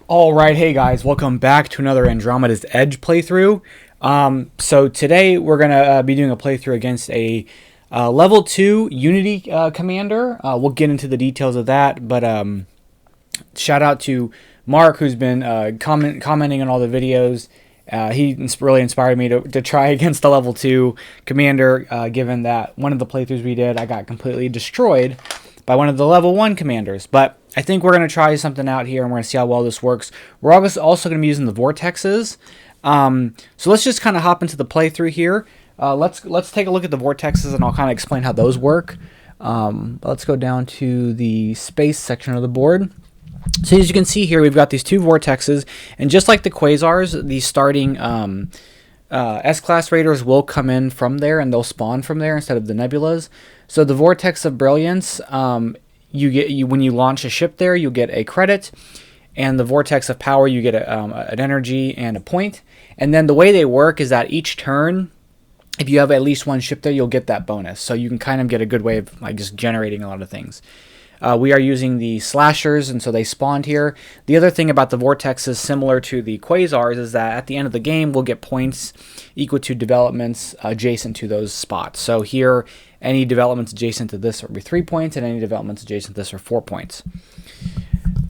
Alright, hey guys, welcome back to another Andromeda's Edge playthrough. So today we're going to be doing a playthrough against a level 2 Unity commander. We'll get into the details of that, but shout out to Mark, who's been commenting on all the videos. He really inspired me to try against the level 2 commander, given that one of the playthroughs we did, I got completely destroyed by one of the level 1 commanders. But I think we're going to try something out here, and we're going to see how well this works. We're also going to be using the Vortexes. So let's just kind of hop into the playthrough here. Let's take a look at the Vortexes, and I'll kind of explain how those work. Let's go down to the space section of the board. So as you can see here, we've got these two Vortexes, and just like the Quasars, the starting S-Class Raiders will come in from there, and they'll spawn from there instead of the Nebulas. So the Vortex of Brilliance, when you launch a ship there, you'll get a credit, and the Vortex of Power, you get an energy and a point. And then the way they work is that each turn, if you have at least one ship there, you'll get that bonus. So you can kind of get a good way of like just generating a lot of things. We are using the slashers, and so they spawned here. The other thing about the Vortexes, similar to the Quasars, is that at the end of the game, we'll get points equal to developments adjacent to those spots. So here, any developments adjacent to this will be 3 points, and any developments adjacent to this are 4 points.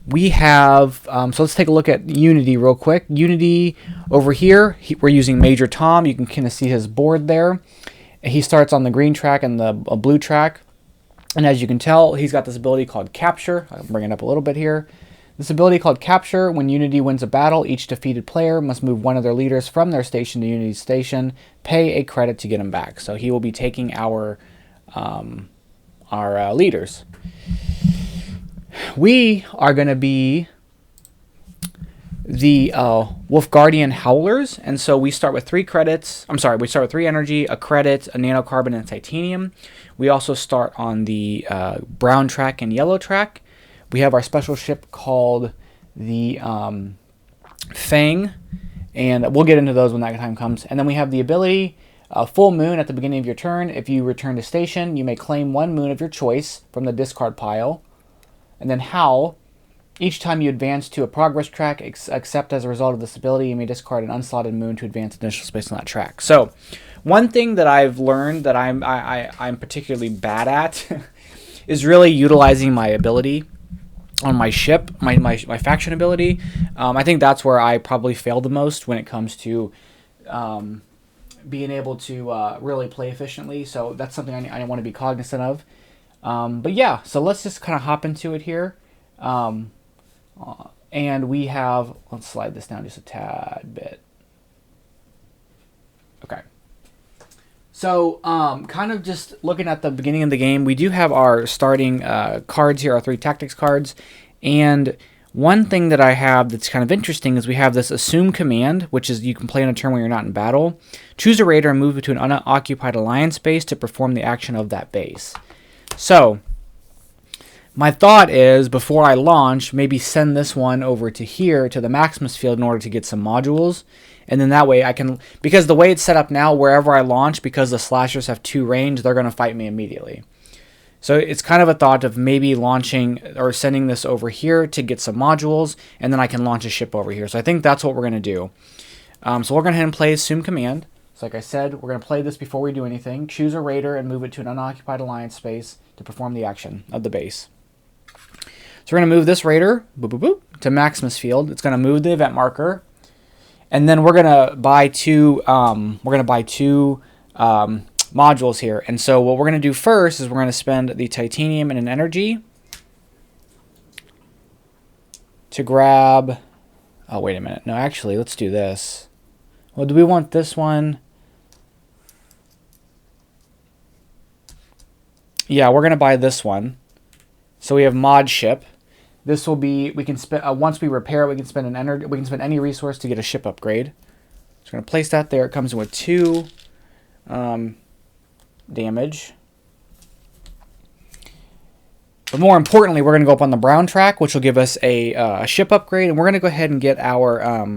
We have, so let's take a look at Unity real quick. Unity over here, we're using Major Tom. You can kind of see his board there. He starts on the green track and the blue track. And as you can tell, he's got this ability called Capture. I'll bring it up a little bit here. This ability called Capture, when Unity wins a battle, each defeated player must move one of their leaders from their station to Unity's station, pay a credit to get him back. So he will be taking our leaders. We are going to be the Wolf Guardian Howlers, and so we start with 3 credits. We start with 3 energy, a credit, a nanocarbon, and a titanium. We also start on the brown track and yellow track. We have our special ship called the Fang, and we'll get into those when that time comes. And then we have the ability, Full Moon at the beginning of your turn. If you return to station, you may claim 1 moon of your choice from the discard pile. And then Howl. Each time you advance to a progress track, except as a result of this ability, you may discard an unslotted moon to advance additional space on that track. So, one thing that I've learned that I'm particularly bad at is really utilizing my ability on my ship, my faction ability. I think that's where I probably fail the most when it comes to being able to really play efficiently. So that's something I want to be cognizant of. But yeah, so let's just kind of hop into it here. And we have, let's slide this down just a tad bit. Okay. So, kind of just looking at the beginning of the game, we do have our starting cards here, our 3 tactics cards. And one thing that I have that's kind of interesting is we have this Assume command, which is you can play on a turn when you're not in battle. Choose a raider and move it to an unoccupied alliance base to perform the action of that base. So, my thought is, before I launch, maybe send this one over to here, to the Maximus field, in order to get some modules. And then that way I can, because the way it's set up now, wherever I launch, because the slashers have 2 range, they're going to fight me immediately. So it's kind of a thought of maybe launching or sending this over here to get some modules, and then I can launch a ship over here. So I think that's what we're going to do. So we're going to head and play Assume command. So like I said, we're going to play this before we do anything. Choose a raider and move it to an unoccupied alliance space to perform the action of the base. So we're going to move this raider to Maximus field. It's going to move the event marker, and then we're going to buy 2. Modules here. And so what we're going to do first is we're going to spend the titanium and an energy to grab. Oh, wait a minute. No, actually, let's do this. Well, do we want this one? Yeah, we're going to buy this one. So we have mod ship. This will be, we can spend, once we repair it, we can spend an energy, we can spend any resource to get a ship upgrade. So we're going to place that there. It comes in with 2 damage. But more importantly, we're going to go up on the brown track, which will give us a ship upgrade. And we're going to go ahead and get our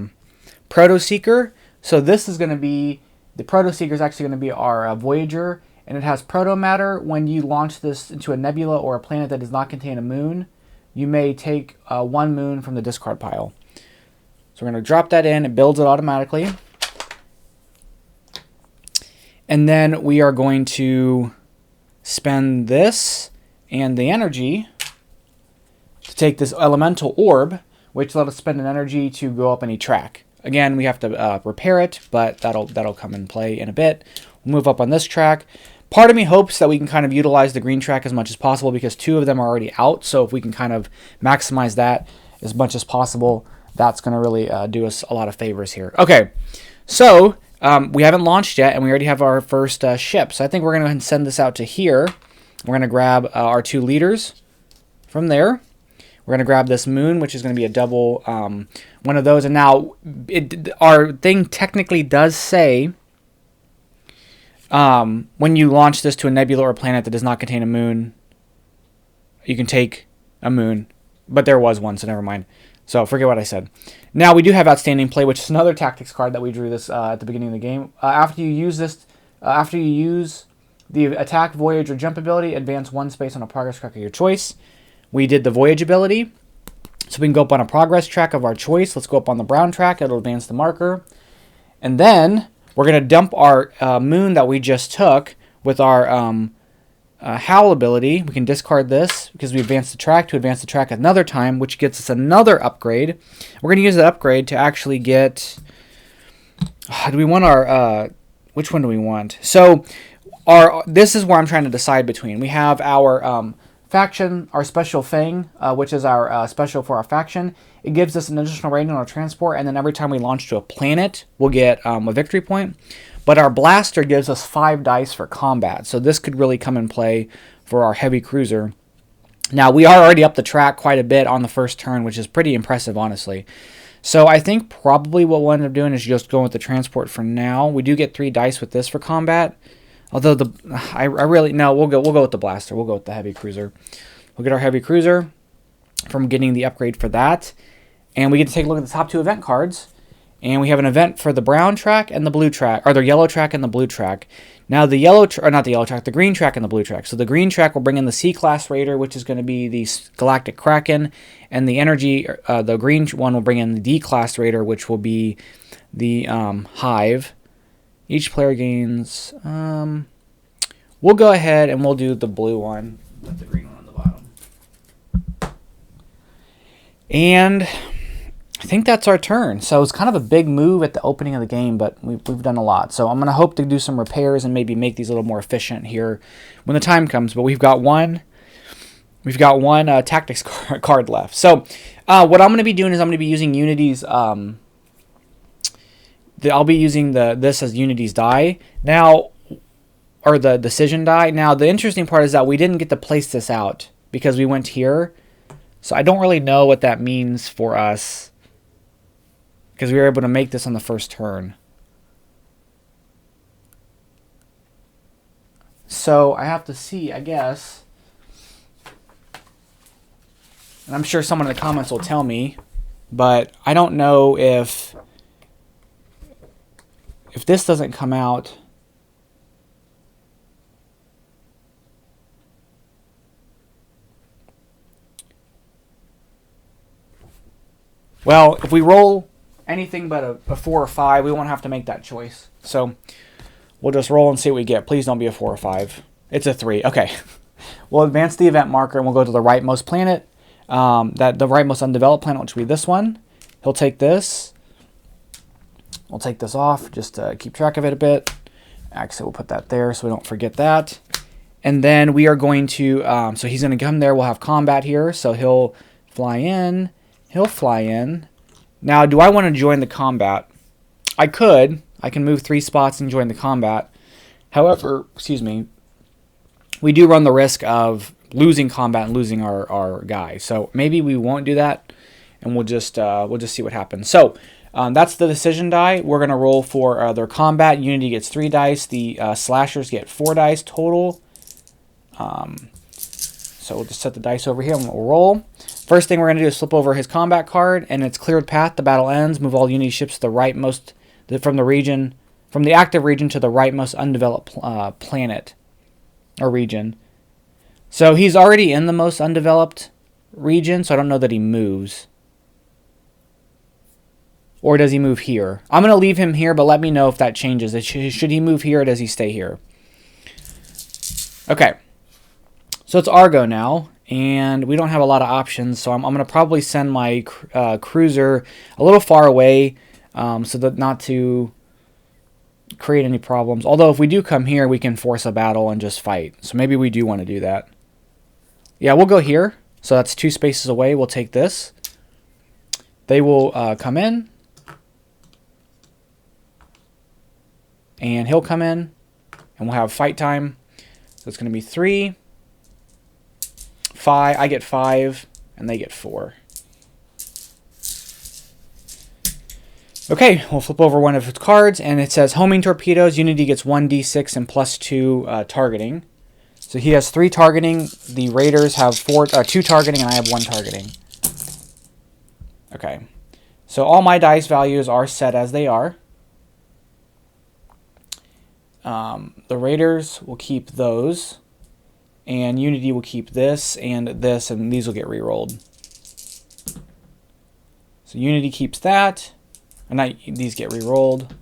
Proto Seeker. So this is going to be, the Proto Seeker is actually going to be our Voyager. And it has proto matter. When you launch this into a nebula or a planet that does not contain a moon, you may take 1 moon from the discard pile. So we're going to drop that in. It builds it automatically. And then we are going to spend this and the energy to take this elemental orb, which let us spend an energy to go up any track. Again, we have to repair it, but that'll come in play in a bit. We'll move up on this track. Part of me hopes that we can kind of utilize the green track as much as possible because 2 of them are already out. So if we can kind of maximize that as much as possible, that's going to really do us a lot of favors here. Okay, so we haven't launched yet, and we already have our first ship. So I think we're going to go ahead and send this out to here. We're going to grab our 2 leaders from there. We're going to grab this moon, which is going to be a double one of those. And now our thing technically does say when you launch this to a nebula or a planet that does not contain a moon, you can take a moon. But there was one, so never mind. So forget what I said. Now we do have Outstanding Play, which is another tactics card that we drew this at the beginning of the game. After you use this, after you use the attack, voyage, or jump ability, advance 1 space on a progress track of your choice. We did the voyage ability, so we can go up on a progress track of our choice. Let's go up on the brown track. It'll advance the marker. And then we're going to dump our moon that we just took with our Howl ability. We can discard this because we advanced the track to advance the track another time, which gets us another upgrade. We're going to use that upgrade to actually get... do we want our... which one do we want? So this is where I'm trying to decide between. We have our... faction, our special thing, which is our special for our faction. It gives us an additional rating on our transport, and then every time we launch to a planet, we'll get a victory point. But our blaster gives us 5 dice for combat, so this could really come in play for our heavy cruiser. Now, we are already up the track quite a bit on the first turn, which is pretty impressive, honestly. So I think probably what we'll end up doing is just going with the transport for now. We do get 3 dice with this for combat. Although I really no, we'll go with the blaster. We'll go with the heavy cruiser. We'll get our heavy cruiser from getting the upgrade for that, and we get to take a look at the top 2 event cards. And we have an event for the brown track and the blue track, or the yellow track and the blue track. Now the yellow, or not the yellow track, the green track and the blue track. So the green track will bring in the C-class raider, which is going to be the Galactic Kraken, and the energy, the green one will bring in the D-class raider, which will be the Hive. Each player gains... we'll go ahead and we'll do the blue one. Put the green one on the bottom. And I think that's our turn. So it's kind of a big move at the opening of the game, but we've done a lot. So I'm going to hope to do some repairs and maybe make these a little more efficient here when the time comes. But we've got one tactics card left. So what I'm going to be doing is I'm going to be using Unity's... I'll be using this as Unity's die now, or the decision die. Now, the interesting part is that we didn't get to place this out because we went here. So I don't really know what that means for us because we were able to make this on the first turn. So I have to see, I guess. And I'm sure someone in the comments will tell me, but I don't know if this doesn't come out. Well, if we roll anything but a 4 or 5, we won't have to make that choice. So we'll just roll and see what we get. Please don't be a 4 or 5. It's a 3. Okay. We'll advance the event marker and we'll go to the rightmost planet. The rightmost undeveloped planet, which will be this one. He'll take this. We'll take this off just to keep track of it a bit. Actually, we'll put that there so we don't forget that. And then we are going to... so he's going to come there. We'll have combat here. So he'll fly in. He'll fly in. Now, do I want to join the combat? I could. I can move 3 spots and join the combat. However, excuse me, we do run the risk of losing combat and losing our guy. So maybe we won't do that, and we'll just see what happens. So that's the decision die. We're going to roll for their combat. Unity gets 3 dice. The slashers get 4 dice total. So we'll just set the dice over here and we'll roll. First thing we're going to do is flip over his combat card, and it's cleared path. The battle ends. Move all Unity ships to the rightmost from the active region to the rightmost undeveloped planet or region. So he's already in the most undeveloped region, so I don't know that he moves. Or does he move here? I'm going to leave him here, but let me know if that changes. Should he move here or does he stay here? Okay. So it's our go now. And we don't have a lot of options. So I'm going to probably send my cruiser a little far away so that not to create any problems. Although if we do come here, we can force a battle and just fight. So maybe we do want to do that. Yeah, we'll go here. So that's 2 spaces away. We'll take this. They will come in. And he'll come in. And we'll have fight time. So it's going to be 3, 5. I get 5. And they get 4. Okay, we'll flip over one of its cards. And it says homing torpedoes. Unity gets 1d6 and +2 targeting. So he has 3 targeting. The Raiders have 2 targeting. And I have 1 targeting. Okay. So all my dice values are set as they are. The Raiders will keep those, and Unity will keep this, and these will get re-rolled. So Unity keeps that, and these get re-rolled.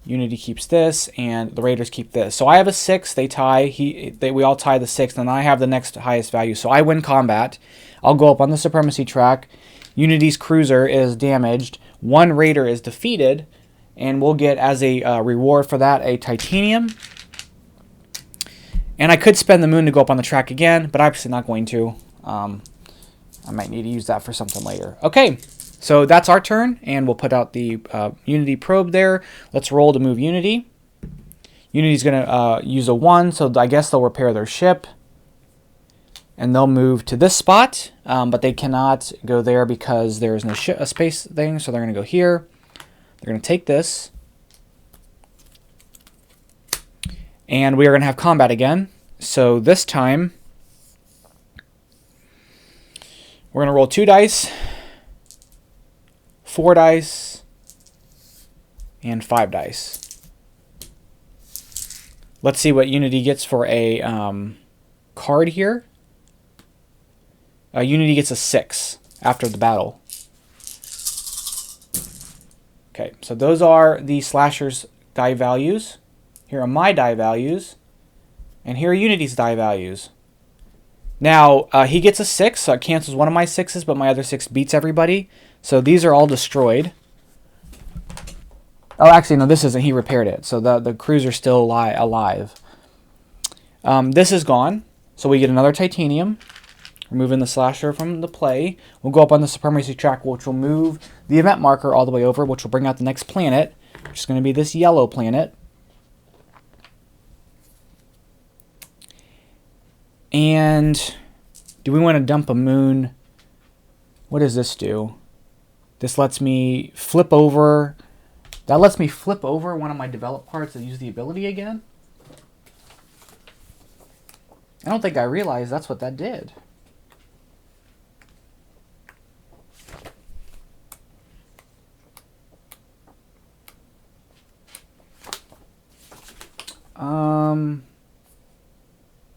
Unity keeps this, and the Raiders keep this. So I have a 6, they tie, we all tie the 6, and I have the next highest value. So I win combat. I'll go up on the supremacy track. Unity's cruiser is damaged. 1 Raider is defeated. And we'll get, as a reward for that, a titanium. And I could spend the moon to go up on the track again, but I'm obviously not going to. I might need to use that for something later. Okay, so that's our turn, and we'll put out the Unity probe there. Let's roll to move Unity. Unity's going to use a 1, so I guess they'll repair their ship. And they'll move to this spot, but they cannot go there because there's no a space thing, so they're going to go here. They're going to take this. And we are going to have combat again. So this time, we're going to roll 2 dice, 4 dice, and 5 dice. Let's see what Unity gets for a card here. Unity gets a 6 after the battle. Okay, so those are the Slasher's die values. Here are my die values. And here are Unity's die values. Now, he gets a 6, so it cancels one of my 6s, but my other 6 beats everybody. So these are all destroyed. Oh, actually, no, this isn't. He repaired it. So the cruiser's still alive. This is gone. So we get another titanium. Removing the Slasher from the play. We'll go up on the supremacy track, which will move the event marker all the way over, which will bring out the next planet, which is going to be this yellow planet. And do we want to dump a moon? What does this do? This lets me flip over. That lets me flip over one of my developed parts and use the ability again. I don't think I realized that's what that did.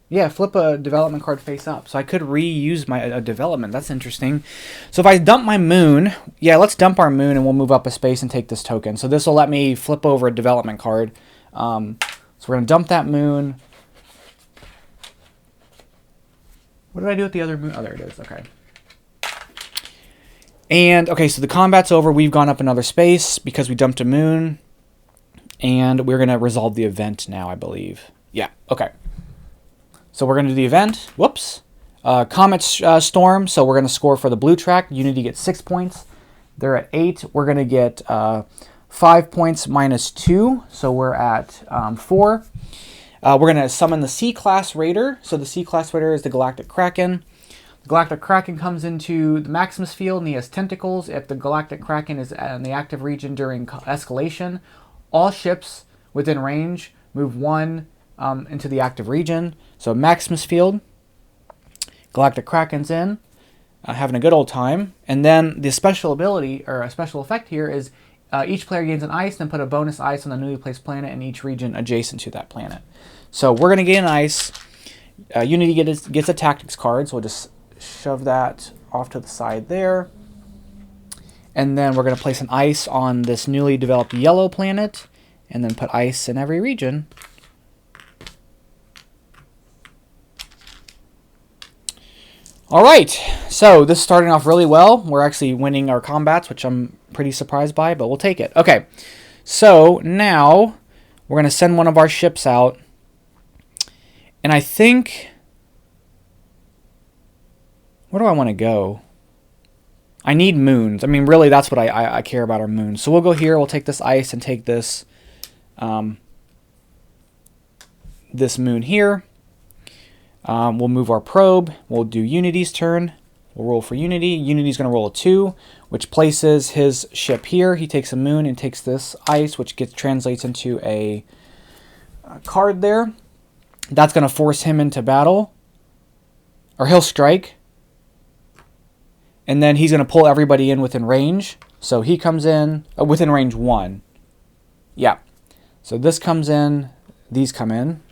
Yeah, flip a development card face up. So I could reuse my development. That's interesting. So if I dump my moon, yeah, let's dump our moon and we'll move up a space and take this token. So this will let me flip over a development card. So we're going to dump that moon. What did I do with the other moon? Oh, there it is. Okay. And, okay, so the combat's over. We've gone up another space because we dumped a moon. And we're going to resolve the event now, I believe. Yeah, okay. So we're going to do the event. Whoops. Comet Storm. So we're going to score for the blue track. Unity gets 6 points. They're at 8. We're going to get 5 points minus 2. So we're at 4. We're going to summon the C-Class Raider. So the C-Class Raider is the Galactic Kraken. The Galactic Kraken comes into the Maximus field and he has tentacles. If the Galactic Kraken is in the active region during escalation, all ships within range move 1 into the active region. So Maximus field, Galactic Kraken's in, having a good old time. And then the special ability, or a special effect here is each player gains an ice, then put a bonus ice on the newly placed planet in each region adjacent to that planet. So we're going to gain an ice. Unity gets a tactics card, so we'll just shove that off to the side there. And then we're going to place an ice on this newly developed yellow planet, and then put ice in every region. All right, so this is starting off really well. We're actually winning our combats, which I'm pretty surprised by, but we'll take it. Okay, so now we're going to send one of our ships out. And I think... where do I want to go? I need moons. I mean, really, that's what I care about, are moons. So we'll go here. We'll take this ice and take this, this moon here. We'll move our probe. We'll do Unity's turn. We'll roll for Unity. Unity's going to roll a 2, which places his ship here. He takes a moon and takes this ice, which translates into a card there. That's going to force him into battle. Or he'll strike. And then he's going to pull everybody in within range. So he comes in within range 1. Yeah. So this comes in. These come in.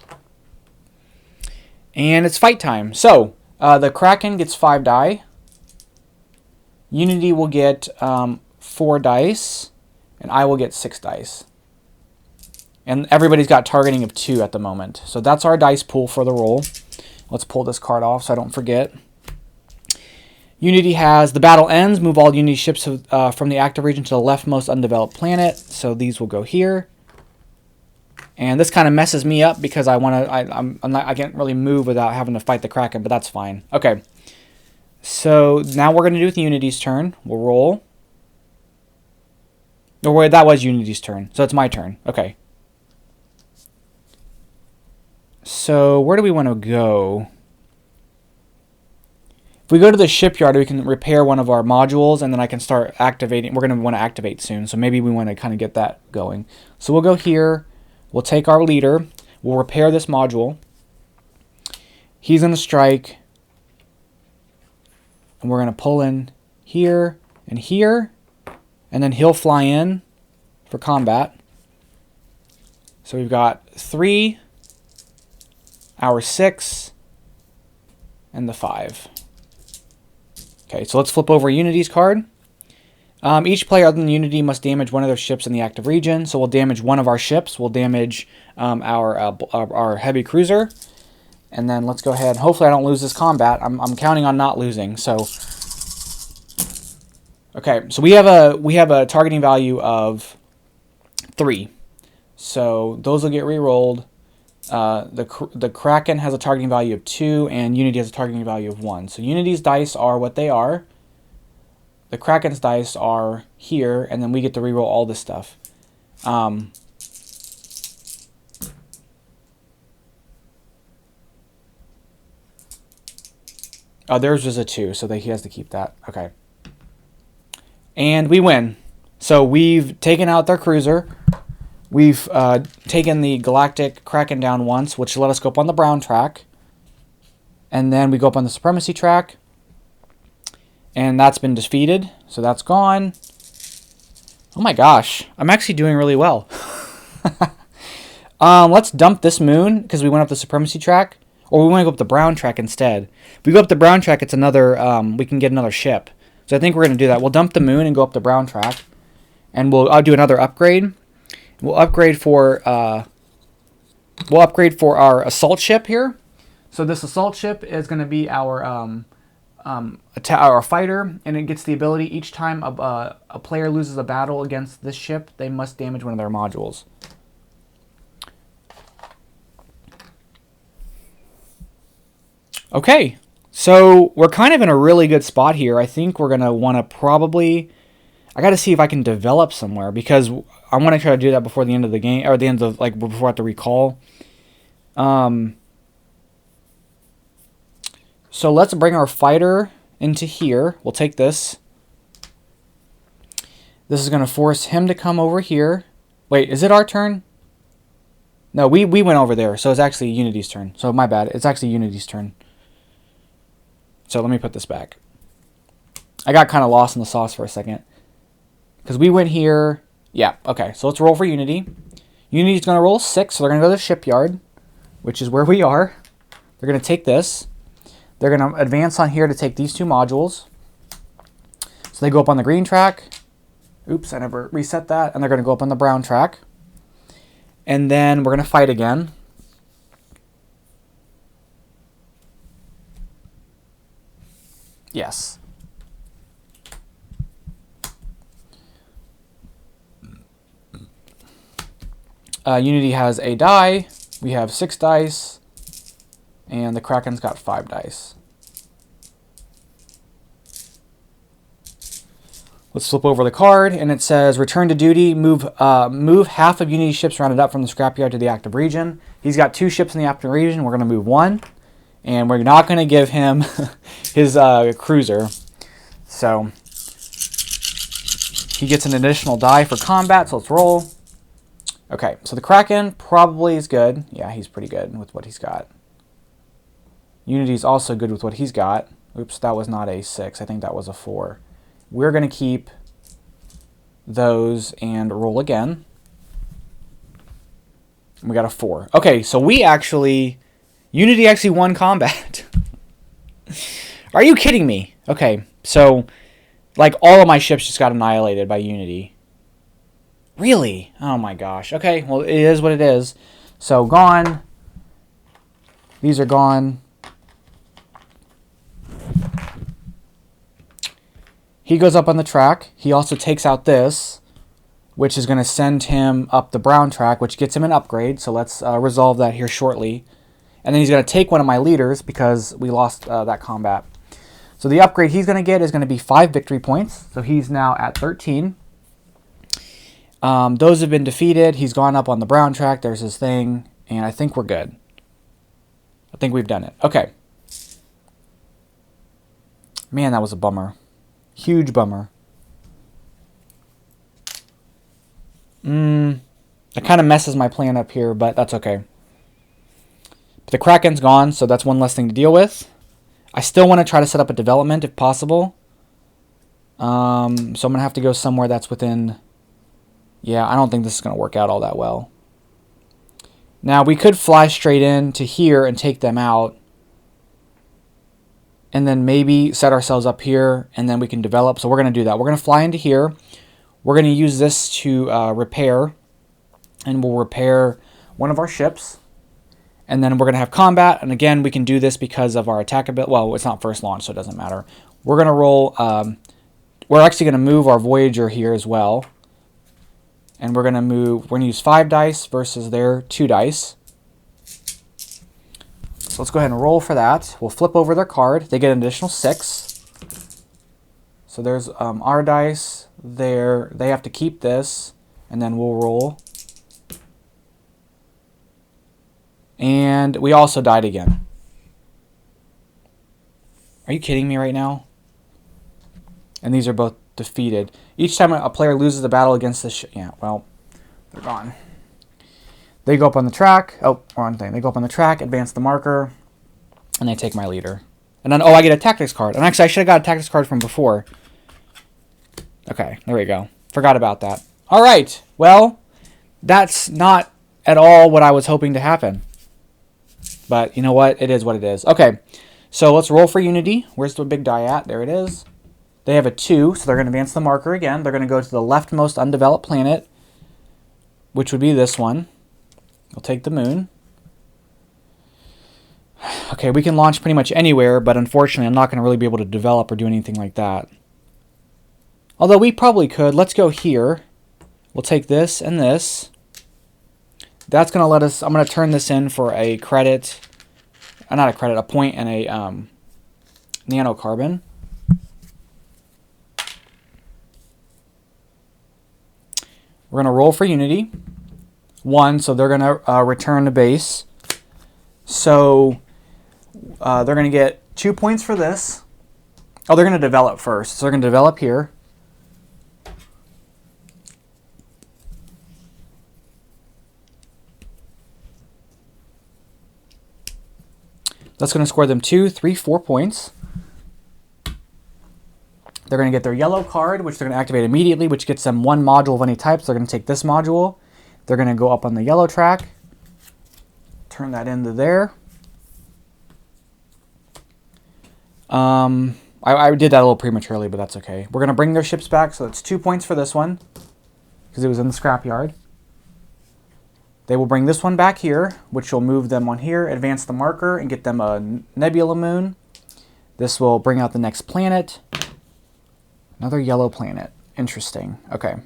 And it's fight time. So the Kraken gets 5 die. Unity will get 4 dice. And I will get 6 dice. And everybody's got targeting of 2 at the moment. So that's our dice pool for the roll. Let's pull this card off so I don't forget. Unity has the battle ends. Move all Unity ships from the active region to the leftmost undeveloped planet. So these will go here. And this kind of messes me up because I can't really move without having to fight the Kraken, but that's fine. Okay. So now we're going to do with Unity's turn. We'll roll. Or wait, that was Unity's turn. So it's my turn. Okay. So where do we want to go? If we go to the shipyard, we can repair one of our modules, and then I can start activating. We're going to want to activate soon, so maybe we want to kind of get that going. So we'll go here. We'll take our leader. We'll repair this module. He's going to strike. And we're going to pull in here and here. And then he'll fly in for combat. So we've got 3, our 6, and the 5. Okay, so let's flip over Unity's card. Each player other than Unity must damage one of their ships in the active region. So we'll damage one of our ships. We'll damage our heavy cruiser. And then let's go ahead. Hopefully I don't lose this combat. I'm counting on not losing. So okay, so we have a targeting value of 3. So those will get re-rolled. The Kraken has a targeting value of 2, and Unity has a targeting value of 1. So Unity's dice are what they are. The Kraken's dice are here, and then we get to reroll all this stuff. Oh, theirs was a 2, so he has to keep that. Okay. And we win. So we've taken out their cruiser. We've taken the Galactic Kraken down once, which let us go up on the brown track. And then we go up on the Supremacy track. And that's been defeated, so that's gone. Oh my gosh, I'm actually doing really well. Let's dump this moon, because we went up the Supremacy track. Or we want to go up the brown track instead. If we go up the brown track, it's another, we can get another ship. So I think we're going to do that. We'll dump the moon and go up the brown track. And I'll do another upgrade. We'll upgrade for our assault ship here. So this assault ship is going to be our fighter, and it gets the ability each time a player loses a battle against this ship, they must damage one of their modules. Okay, so we're kind of in a really good spot here. I think we're going to want to probably... I got to see if I can develop somewhere, because I want to try to do that before the end of the game, or the end of, like, before I have to recall. So let's bring our fighter into here. We'll take this. This is going to force him to come over here. Wait, is it our turn? No, we went over there, so it's actually Unity's turn. So my bad. It's actually Unity's turn. So let me put this back. I got kind of lost in the sauce for a second. Because we went here. Yeah, okay. So let's roll for Unity. Unity's going to roll 6, so they're going to go to the shipyard, which is where we are. They're going to take this. They're going to advance on here to take these 2 modules. So they go up on the green track. Oops, I never reset that. And they're going to go up on the brown track. And then we're going to fight again. Yes. Unity has a die. We have 6 dice. And the Kraken's got 5 dice. Let's flip over the card, and it says, return to duty, move half of Unity's ships rounded up from the scrapyard to the active region. He's got 2 ships in the active region. We're going to move 1, and we're not going to give him his cruiser. So he gets an additional die for combat, so let's roll. Okay, so the Kraken probably is good. Yeah, he's pretty good with what he's got. Unity's also good with what he's got. Oops, that was not a 6. I think that was a 4. We're going to keep those and roll again. We got a 4. Okay, so Unity actually won combat. Are you kidding me? Okay, so like all of my ships just got annihilated by Unity. Really? Oh my gosh. Okay, well it is what it is. So gone. These are gone. He goes up on the track. He also takes out this, which is going to send him up the brown track, which gets him an upgrade. So let's resolve that here shortly. And then he's going to take one of my leaders because we lost that combat. So the upgrade he's going to get is going to be 5 victory points. So he's now at 13. Those have been defeated. He's gone up on the brown track. There's his thing. And I think we're good. I think we've done it. Okay. Man, that was a bummer. Huge bummer. That kind of messes my plan up here, but that's okay. The Kraken's gone, so that's one less thing to deal with. I still want to try to set up a development if possible. So I'm going to have to go somewhere that's within... Yeah, I don't think this is going to work out all that well. Now, we could fly straight in to here and take them out. And then maybe set ourselves up here, and then we can develop. So we're going to do that. We're going to fly into here. We're going to use this to repair. And we'll repair one of our ships. And then we're going to have combat. And again, we can do this because of our attack ability. Well, it's not first launch, so it doesn't matter. We're going to roll... we're actually going to move our Voyager here as well. And we're going to use 5 dice versus their 2 dice. So let's go ahead and roll for that. We'll flip over their card. They get an additional 6. So there's our dice. They have to keep this. And then we'll roll. And we also died again. Are you kidding me right now? And these are both defeated. Each time a player loses a battle against this... Yeah, well, they're gone. They go up on the track. Oh, wrong thing. They go up on the track, advance the marker, and they take my leader. And then, I get a tactics card. And actually, I should have got a tactics card from before. Okay, there we go. Forgot about that. All right. Well, that's not at all what I was hoping to happen. But you know what? It is what it is. Okay, so let's roll for Unity. Where's the big die at? There it is. They have a 2, so they're going to advance the marker again. They're going to go to the leftmost undeveloped planet, which would be this one. We'll take the moon. Okay, we can launch pretty much anywhere, but unfortunately I'm not going to really be able to develop or do anything like that. Although we probably could. Let's go here. We'll take this and this. That's going to let us... I'm going to turn this in for a credit. Not a credit, a point and a nanocarbon. We're going to roll for Unity. 1, so they're going to return to base. So they're going to get 2 points for this. Oh, they're going to develop first. So they're going to develop here. That's going to score them 2, 3, 4 points. They're going to get their yellow card, which they're going to activate immediately, which gets them 1 module of any type. So they're going to take this module. They're going to go up on the yellow track. Turn that into there. I did that a little prematurely, but that's okay. We're going to bring their ships back, so that's 2 points for this one, because it was in the scrapyard. They will bring this one back here, which will move them on here, advance the marker, and get them a nebula moon. This will bring out the next planet. Another yellow planet. Interesting. Okay.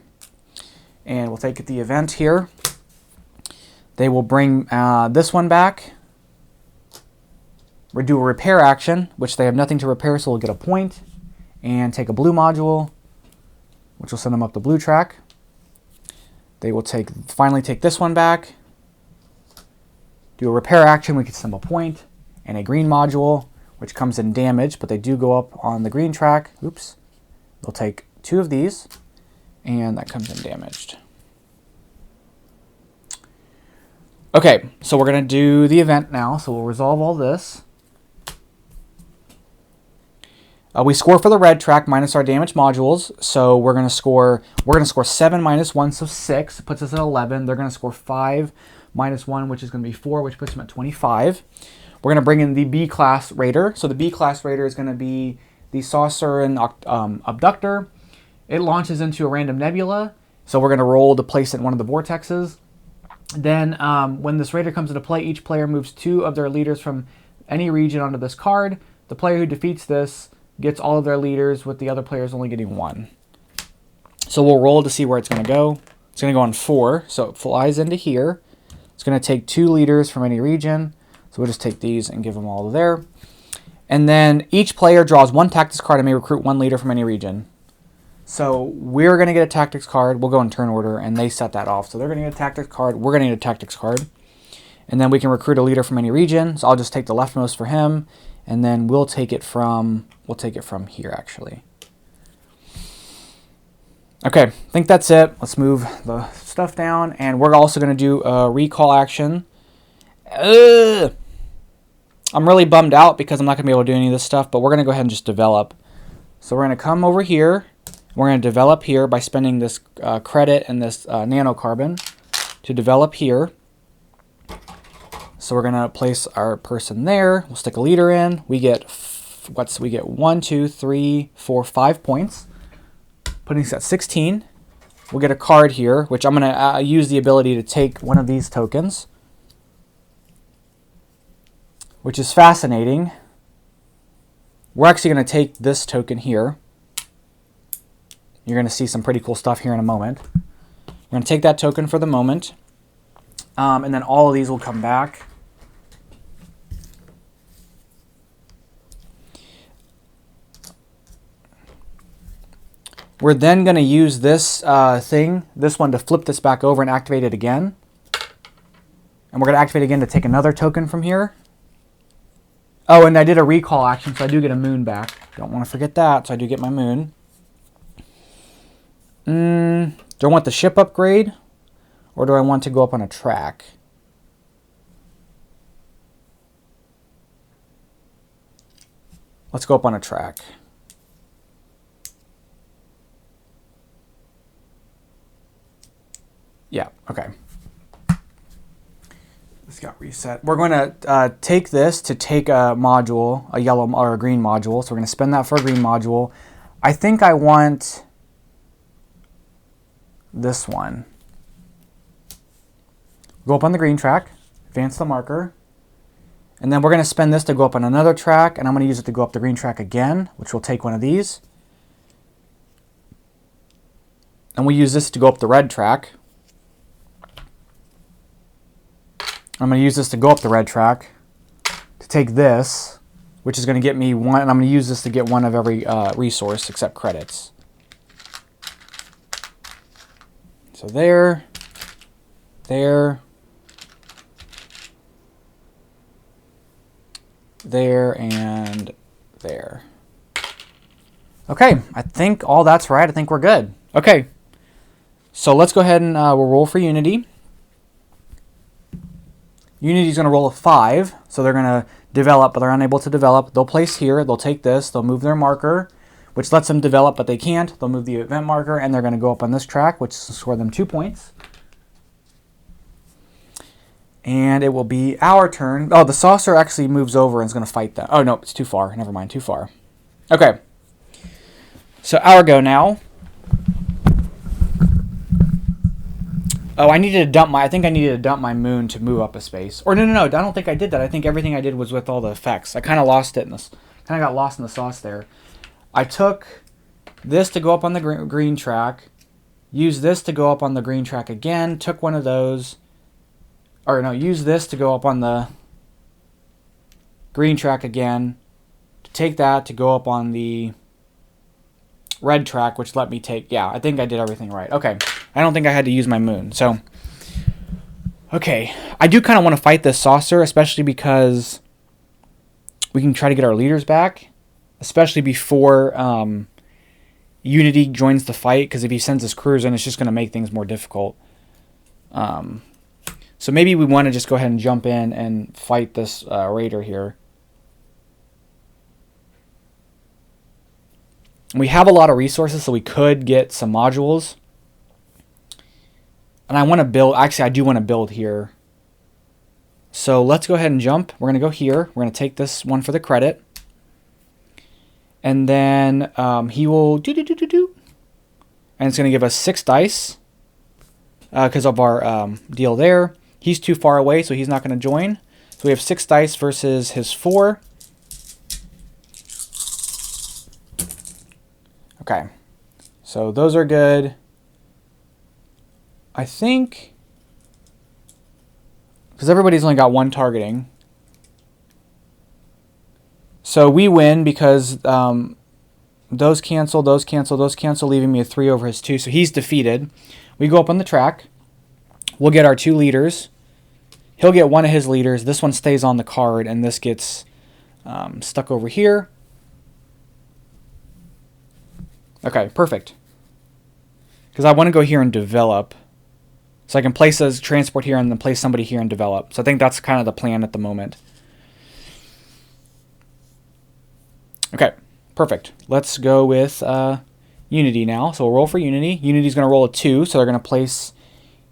And we'll take the event here. They will bring this one back. We'll do a repair action, which they have nothing to repair, so we'll get a point. And take a blue module, which will send them up the blue track. They will finally take this one back. Do a repair action, we can send them a point. And a green module, which comes in damage, but they do go up on the green track. Oops. They'll take 2 of these, and that comes in damaged. Okay, so we're going to do the event now, so we'll resolve all this. We score for the red track minus our damage modules, so we're going to score 7 minus 1, so 6, puts us at 11. They're going to score 5 minus 1, which is going to be 4, which puts them at 25. We're going to bring in the B-class raider. So the B-class raider is going to be the saucer and abductor. It launches into a random nebula, so we're going to roll to place it in one of the vortexes. Then when this raider comes into play, each player moves 2 of their leaders from any region onto this card. The player who defeats this gets all of their leaders, with the other players only getting 1. So we'll roll to see where it's going to go. It's going to go on 4, so it flies into here. It's going to take 2 leaders from any region. So we'll just take these and give them all there. And then each player draws 1 tactics card and may recruit 1 leader from any region. So we're going to get a tactics card. We'll go in turn order, and they set that off. So they're going to get a tactics card. We're going to get a tactics card. And then we can recruit a leader from any region. So I'll just take the leftmost for him. And then we'll take it from here, actually. Okay, I think that's it. Let's move the stuff down. And we're also going to do a recall action. I'm really bummed out because I'm not going to be able to do any of this stuff, but we're going to go ahead and just develop. So we're going to come over here. We're going to develop here by spending this credit and this nanocarbon to develop here. So we're going to place our person there. We'll stick a leader in. We get, we get 1, 2, 3, 4, 5 points. Putting us at 16. We'll get a card here, which I'm going to use the ability to take one of these tokens, which is fascinating. We're actually going to take this token here. You're going to see some pretty cool stuff here in a moment. We're going to take that token for the moment. And then all of these will come back. We're then going to use this this one, to flip this back over and activate it again. And we're going to activate it again to take another token from here. Oh, and I did a recall action, so I do get a moon back. Don't want to forget that, so I do get my moon. Do I want the ship upgrade, or do I want to go up on a track? Let's go up on a track. Yeah, okay. This got reset. We're going to take this to take a module, a yellow or a green module. So we're going to spend that for a green module. I think I want this one. Go up on the green track, advance the marker, and then we're going to spend this to go up on another track, and I'm going to use it to go up the green track again, which will take one of these. And we use this to go up the red track. I'm going to use this to go up the red track to take this, which is going to get me 1, and I'm going to use this to get 1 of every resource except credits. So there, and there. Okay, I think all that's right. I think we're good. Okay, so let's go ahead and we'll roll for Unity. Unity's going to roll a 5, so they're going to develop, but they're unable to develop. They'll place here, they'll take this, they'll move their marker, which lets them develop, but they can't. They'll move the event marker, and they're going to go up on this track, which will score them 2 points. And it will be our turn. Oh, the saucer actually moves over and is going to fight them. Oh, no, it's too far. Never mind, too far. Okay, So our go now. Oh, I think I needed to dump my moon to move up a space. Or no, I don't think I did that. I think everything I did was with all the effects. I kind of lost it in this. Kind of got lost in the sauce there. I took this to go up on the green track. Used this to go up on the green track again. Took one of those. Or no, use this to go up on the green track again. To take that to go up on the red track, which let me take... Yeah, I think I did everything right. Okay. I don't think I had to use my moon. So, okay. I do kind of want to fight this saucer, especially because we can try to get our leaders back, especially before Unity joins the fight, because if he sends his crews in, it's just going to make things more difficult. So maybe we want to just go ahead and jump in and fight this raider here. We have a lot of resources, so we could get some modules. And I want to build... Actually, I do want to build here. So let's go ahead and jump. We're going to go here. We're going to take this one for the credit. And then he will... And it's going to give us 6 dice. Because of our deal there. He's too far away, so he's not going to join. So we have 6 dice versus his 4. Okay. So those are good. I think, because everybody's only got 1 targeting. So we win because those cancel, leaving me a 3 over his 2. So he's defeated. We go up on the track. We'll get our 2 leaders. He'll get 1 of his leaders. This one stays on the card, and this gets stuck over here. Okay, perfect. Because I want to go here and develop. So I can place a transport here and then place somebody here and develop. So I think that's kind of the plan at the moment. Okay, perfect. Let's go with Unity now. So we'll roll for Unity. Unity's going to roll a 2, so they're going to place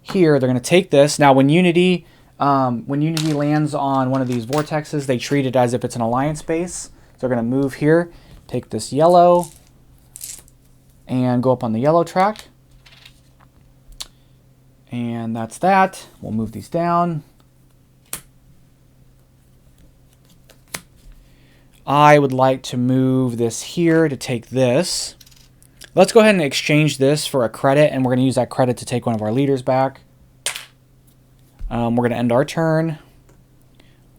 here. They're going to take this. Now when Unity lands on one of these vortexes, they treat it as if it's an alliance base. So they're going to move here, take this yellow, and go up on the yellow track. And that's that. We'll move these down. I would like to move this here to take this. Let's go ahead and exchange this for a credit, and we're going to use that credit to take one of our leaders back. We're going to end our turn.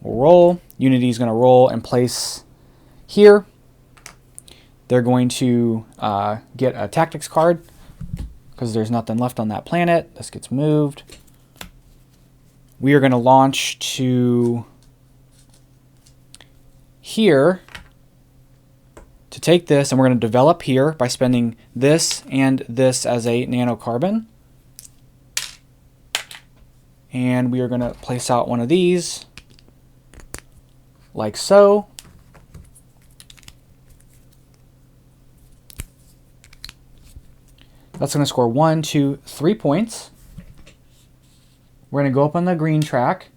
We'll roll. Unity's going to roll and place here. They're going to get a tactics card, because there's nothing left on that planet. This gets moved. We are going to launch to here to take this, and we're going to develop here by spending this and this as a nanocarbon. And we are going to place out one of these like so. That's going to score 1, 2, 3 points. We're going to go up on the green track.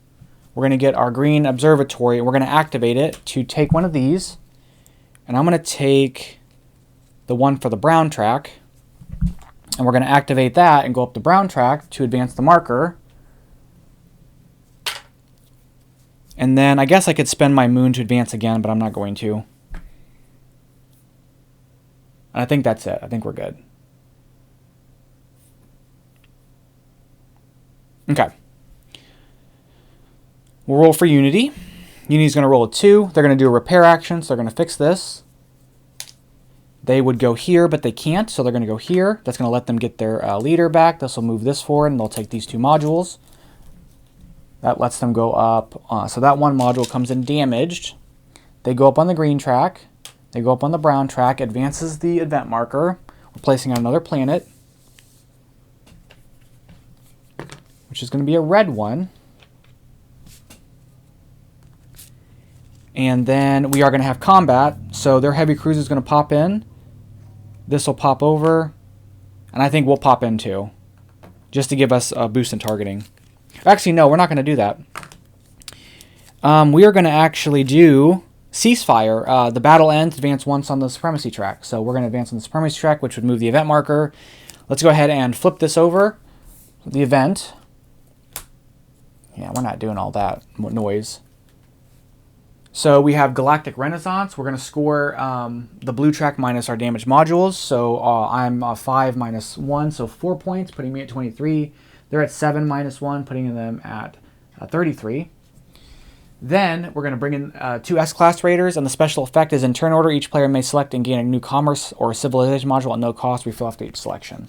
We're going to get our green observatory, and we're going to activate it to take one of these. And I'm going to take the one for the brown track. And we're going to activate that and go up the brown track to advance the marker. And then I guess I could spend my moon to advance again, but I'm not going to. I think that's it. I think we're good. Okay. We'll roll for Unity. Unity's going to roll a 2. They're going to do a repair action, so they're going to fix this. They would go here, but they can't, so they're going to go here. That's going to let them get their leader back. This will move this forward, and they'll take these 2 modules. That lets them go up. So that one module comes in damaged. They go up on the green track. They go up on the brown track. Advances the event marker. We're placing on another planet, which is going to be a red one. And then we are going to have combat. So their heavy cruiser is going to pop in. This will pop over. And I think we'll pop in too, just to give us a boost in targeting. Actually, no, we're not going to do that. We are going to actually do ceasefire. The battle ends, advance once on the supremacy track. So we're going to advance on the supremacy track, which would move the event marker. Let's go ahead and flip this over. The event. Yeah, we're not doing all that noise. So we have Galactic Renaissance. We're going to score the blue track minus our damage modules. So I'm 5 minus 1, so 4 points, putting me at 23. They're at 7 minus 1, putting them at 33. Then we're going to bring in 2 S-Class Raiders, and the special effect is in turn order, each player may select and gain a new commerce or civilization module at no cost. Refill after each selection.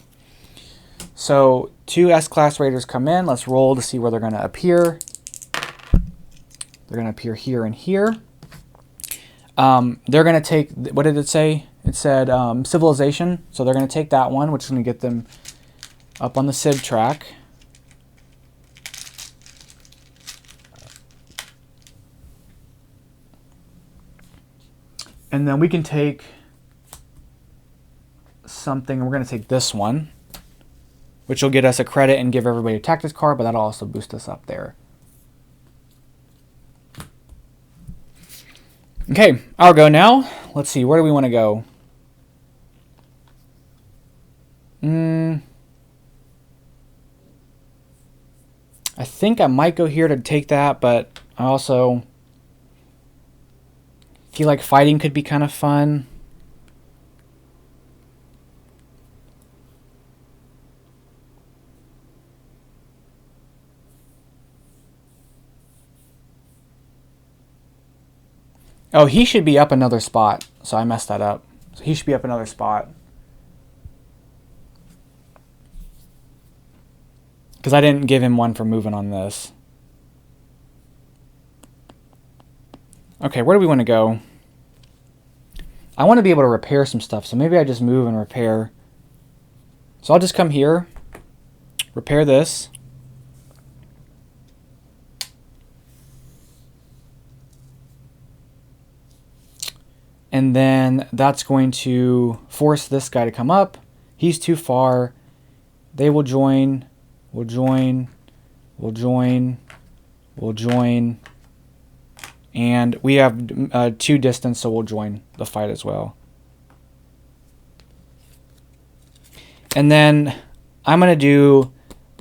So 2 S-Class Raiders come in. Let's roll to see where they're going to appear. They're going to appear here and here. They're going to take, what did it say? It said civilization. So they're going to take that one, which is going to get them up on the civ track. And then we can take something, we're going to take this one, which will get us a credit and give everybody a tactics card, but that'll also boost us up there. Okay, I'll go now. Let's see, where do we want to go? I think I might go here to take that, but I also feel like fighting could be kind of fun. Oh, he should be up another spot. So I messed that up. So he should be up another spot. Because I didn't give him one for moving on this. Okay, where do we want to go? I want to be able to repair some stuff, so maybe I just move and repair. So I'll just come here, repair this. And then that's going to force this guy to come up. He's too far. They will join, will join, will join, will join. And we have 2 distance, so we'll join the fight as well. And then I'm going to do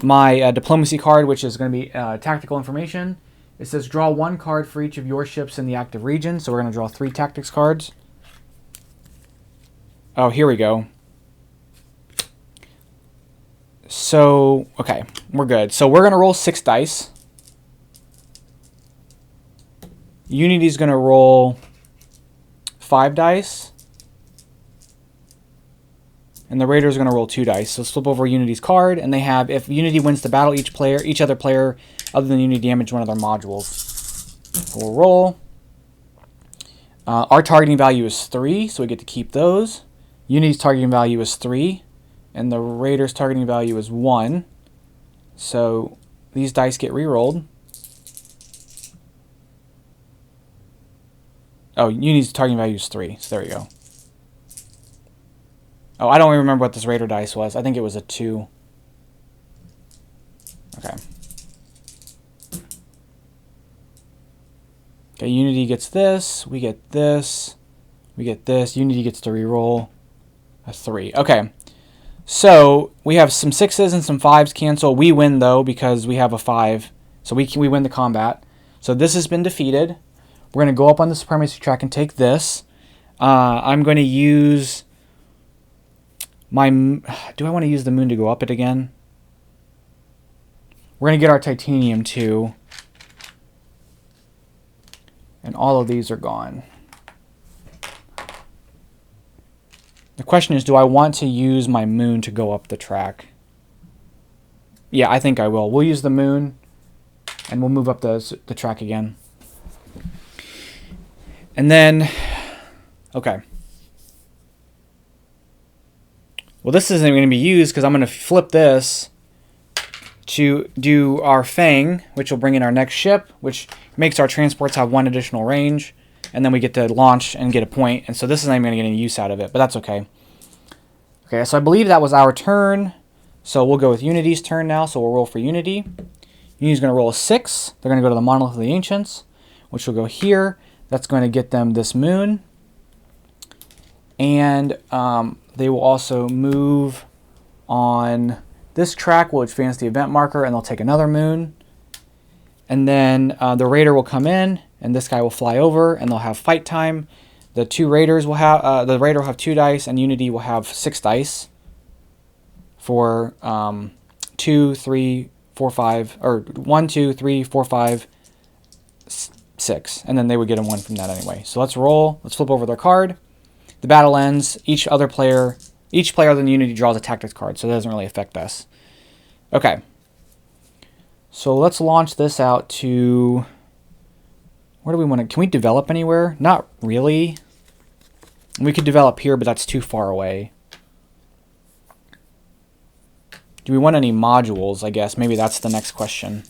my diplomacy card, which is going to be tactical information. It says draw 1 card for each of your ships in the active region. So we're going to draw 3 tactics cards. Oh, here we go. So, okay, we're good. So we're going to roll 6 dice. Unity's going to roll 5 dice. And the Raider's going to roll 2 dice. So let's flip over Unity's card, and they have, if Unity wins the battle, each other player other than Unity damage one of their modules. We'll roll. Our targeting value is 3, so we get to keep those. Unity's targeting value is 3, and the Raider's targeting value is 1. So these dice get re-rolled. Oh, Unity's targeting value is 3, so there we go. Oh, I don't even remember what this Raider dice was. I think it was a 2. Okay. Okay, Unity gets this. We get this. We get this. Unity gets to re-roll a 3. Okay. So we have some 6s and some 5s cancel. We win, though, because we have a 5. So we win the combat. So this has been defeated. We're going to go up on the supremacy track and take this. I'm going to use my... Do I want to use the moon to go up it again? We're going to get our titanium, too. And all of these are gone. The question is, do I want to use my moon to go up the track? Yeah, I think I will. We'll use the moon, and we'll move up the track again. And then, okay. Well, this isn't going to be used because I'm going to flip this to do our Fang, which will bring in our next ship, which makes our transports have 1 additional range. And then we get to launch and get a point. And so this is not even going to get any use out of it, but that's okay. Okay, so I believe that was our turn. So we'll go with Unity's turn now. So we'll roll for Unity. Unity's going to roll a 6. They're going to go to the Monolith of the Ancients, which will go here. That's going to get them this moon. And they will also move on this track, will advance the event marker, and they'll take another moon. And then the raider will come in, and this guy will fly over, and they'll have fight time. The two raiders will have the raider will have 2 dice, and Unity will have 6 dice for 2, 3, 4, 5, or 1, 2, 3, 4, 5, 6, and then they would get a 1 from that anyway. So let's roll. Let's flip over their card. The battle ends. Each player other than Unity draws a tactics card, so it doesn't really affect us. Okay. So let's launch this out to... Where do we want to... Can we develop anywhere? Not really. We could develop here, but that's too far away. Do we want any modules, I guess? Maybe that's the next question.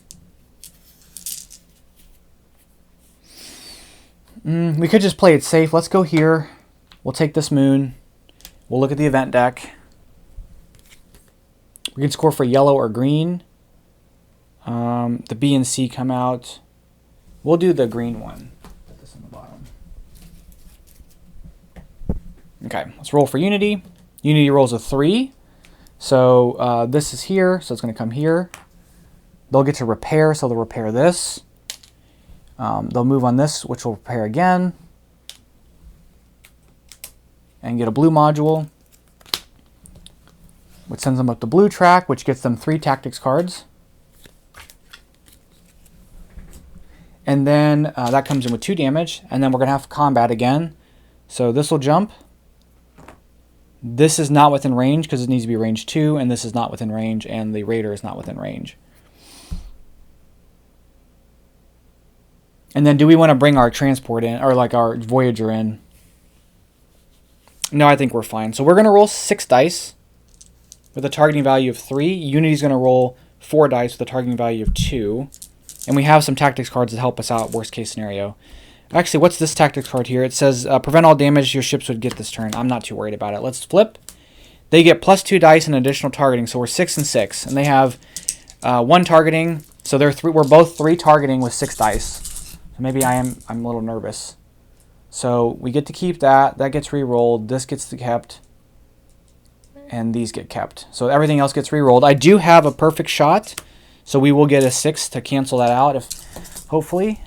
We could just play it safe. Let's go here. We'll take this moon. We'll look at the event deck. We can score for yellow or green. The B and C come out. We'll do the green one. Put this on the bottom. Okay, let's roll for Unity. Unity rolls a 3. So this is here, so it's going to come here. They'll get to repair, so they'll repair this. They'll move on this, which will repair again. And get a blue module, which sends them up the blue track, which gets them 3 tactics cards. And then that comes in with 2 damage, and then we're going to have combat again. So this will jump. This is not within range because it needs to be range 2, and this is not within range, and the raider is not within range. And then do we want to bring our transport in, or like our Voyager in? No, I think we're fine. So we're going to roll 6 dice with a targeting value of 3. Unity's going to roll 4 dice with a targeting value of 2. And we have some tactics cards that help us out, worst case scenario. Actually, what's this tactics card here? It says, prevent all damage your ships would get this turn. I'm not too worried about it. Let's flip. They get plus 2 dice and additional targeting, so we're 6 and 6. And they have 1 targeting, so we're both 3 targeting with 6 dice. So maybe I'm a little nervous. So we get to keep that. That gets re-rolled. This gets kept. And these get kept. So everything else gets re-rolled. I do have a perfect shot, so we will get a 6 to cancel that out, if hopefully.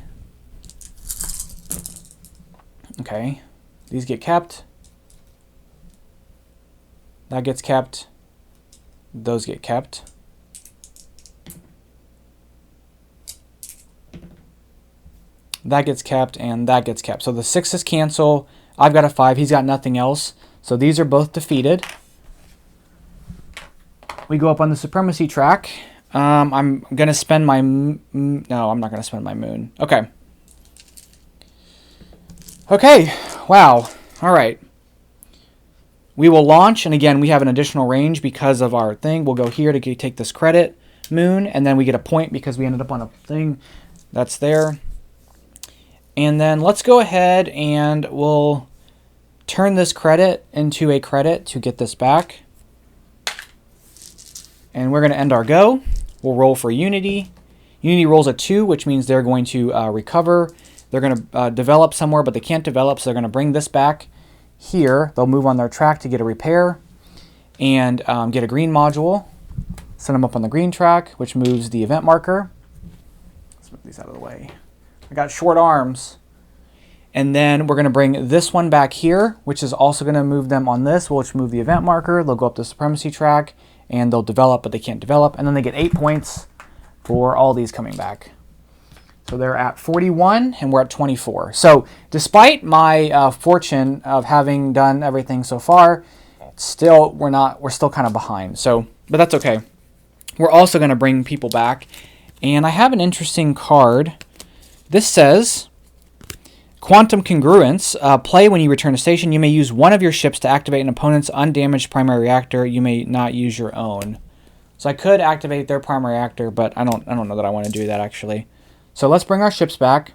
Okay. These get kept. That gets kept. Those get kept. That gets kept, and that gets kept. So the 6s cancel. I've got a 5. He's got nothing else. So these are both defeated. We go up on the supremacy track. I'm going to spend my... No, I'm not going to spend my moon. Okay. Okay. Wow. All right. We will launch, and again, we have an additional range because of our thing. We'll go here to take this credit moon, and then we get a point because we ended up on a thing that's there. And then let's go ahead and we'll turn this credit into a credit to get this back. And we're going to end our go. We'll roll for Unity. Unity rolls a 2, which means they're going to recover. They're going to develop somewhere, but they can't develop, so they're going to bring this back here. They'll move on their track to get a repair and get a green module. Send them up on the green track, which moves the event marker. Let's move these out of the way. I got short arms. And then we're going to bring this one back here, which is also going to move them on this, which move the event marker. They'll go up the supremacy track, and they'll develop, but they can't develop. And then they get 8 points for all these coming back. So they're at 41, and we're at 24. So despite my fortune of having done everything so far, still we're still kind of behind. So, but that's okay. We're also going to bring people back. And I have an interesting card. This says, Quantum Congruence. Play when you return to station. You may use one of your ships to activate an opponent's undamaged primary reactor. You may not use your own. So I could activate their primary reactor, but I don't know that I want to do that actually. So let's bring our ships back.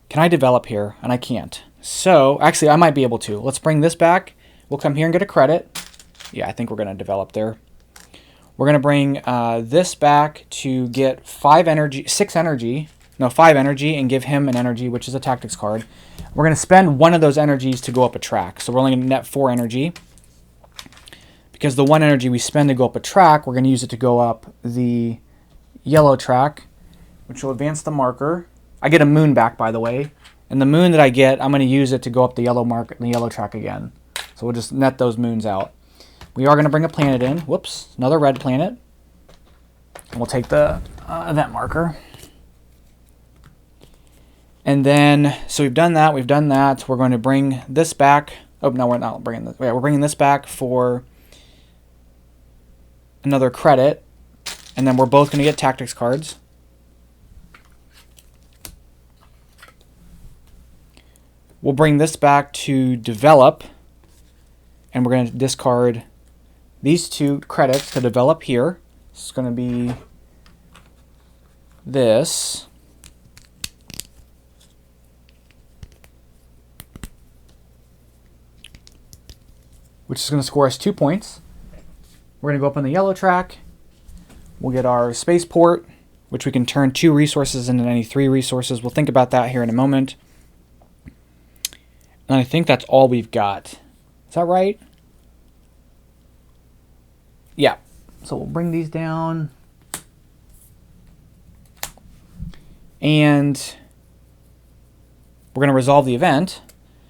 Can I develop here? And I can't. So actually I might be able to. Let's bring this back. We'll come here and get a credit. Yeah, I think we're going to develop there. We're going to bring this back to get 6 energy. no, 5 energy and give him an energy, which is a tactics card. We're going to spend one of those energies to go up a track. So we're only going to net 4 energy. Because the 1 energy we spend to go up a track, we're going to use it to go up the yellow track, which will advance the marker. I get a moon back, by the way. And the moon that I get, I'm going to use it to go up the yellow mark, the yellow track again. So we'll just net those moons out. We are going to bring a planet in. Whoops, another red planet. And we'll take the event marker. And then, so we've done that. We're going to bring this back. Oh, no, we're not bringing this. Yeah, we're bringing this back for another credit. And then we're both going to get tactics cards. We'll bring this back to develop. And we're going to discard these 2 credits to develop here. It's going to be this. Which is going to score us 2 points. We're going to go up on the yellow track. We'll get our spaceport, which we can turn 2 resources into any 3 resources. We'll think about that here in a moment. And I think that's all we've got. Is that right? Yeah. So we'll bring these down. And we're going to resolve the event.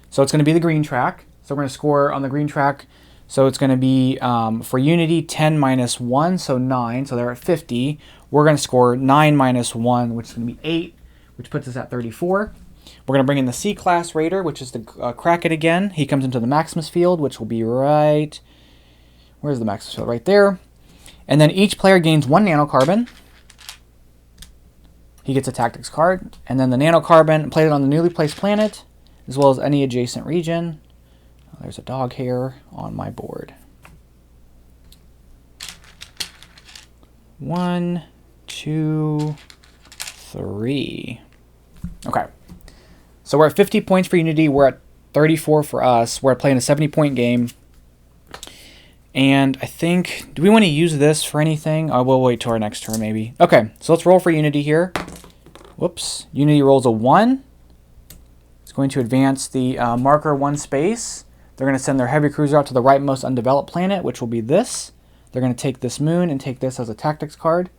So it's going to be the green track. So we're going to score on the green track. So it's going to be, for Unity, 10 minus 1, so 9. So they're at 50. We're going to score 9 minus 1, which is going to be 8, which puts us at 34. We're going to bring in the C-Class Raider, which is the Kraken again. He comes into the Maximus field, which will be right... Where's the Maximus field? Right there. And then each player gains 1 nanocarbon. He gets a tactics card. And then the nanocarbon, placed on the newly placed planet, as well as any adjacent region. Oh, there's a dog hair on my board. 1, 2, 3. Okay. So we're at 50 points for Unity. We're at 34 for us. We're playing a 70-point game. And I think, do we want to use this for anything? Oh, we'll wait till our next turn maybe. Okay, so let's roll for Unity here. Whoops. Unity rolls a 1. It's going to advance the marker 1 space. They're going to send their heavy cruiser out to the rightmost undeveloped planet, which will be this. They're going to take this moon and take this as a tactics card.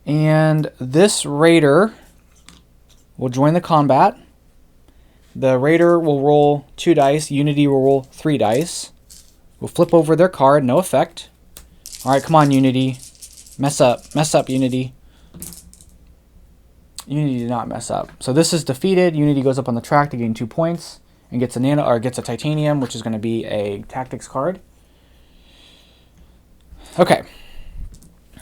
And this Raider will join the combat. The Raider will roll 2 dice. Unity will roll 3 dice. We'll flip over their card. No effect. All right, come on, Unity. Mess up. Mess up, Unity. Unity did not mess up. So this is defeated. Unity goes up on the track to gain 2 points and gets a titanium, which is going to be a tactics card. Okay.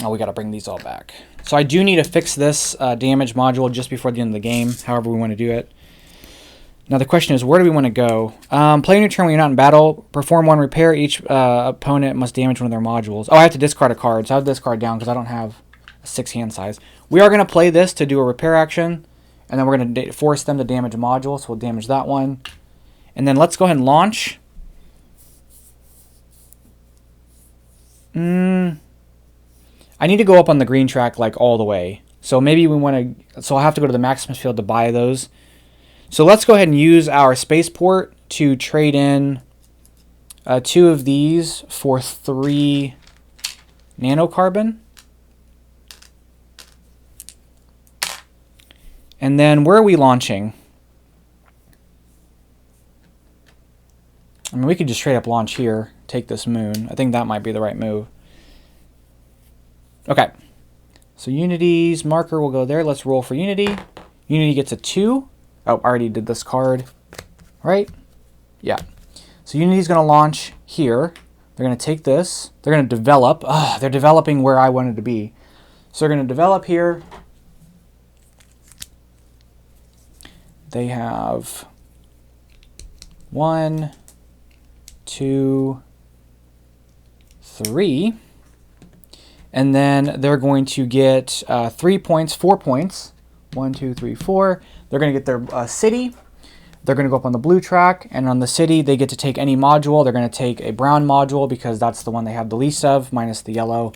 Oh, we got to bring these all back. So I do need to fix this damage module just before the end of the game, however we want to do it. Now the question is, where do we want to go? Play on your turn when you're not in battle. Perform 1 repair. Each opponent must damage one of their modules. Oh, I have to discard a card, so I have this card down because I don't have a 6 hand size. We are going to play this to do a repair action, and then we're going to force them to damage a module, so we'll damage that one. And then let's go ahead and launch. I need to go up on the green track like all the way. So maybe we want to... So I'll have to go to the Maximus field to buy those. So let's go ahead and use our spaceport to trade in 2 of these for 3 nanocarbon. And then where are we launching? I mean, we could just straight up launch here, take this moon. I think that might be the right move. Okay. So Unity's marker will go there. Let's roll for Unity. Unity gets a 2. Oh, I already did this card, right? Yeah. So Unity's going to launch here. They're going to take this. They're going to develop. They're developing where I wanted to be. So they're going to develop here. They have 1, 2, 3. And then they're going to get 3 points, 4 points. 1, 2, 3, 4. They're going to get their city. They're going to go up on the blue track. And on the city, they get to take any module. They're going to take a brown module because that's the one they have the least of, minus the yellow.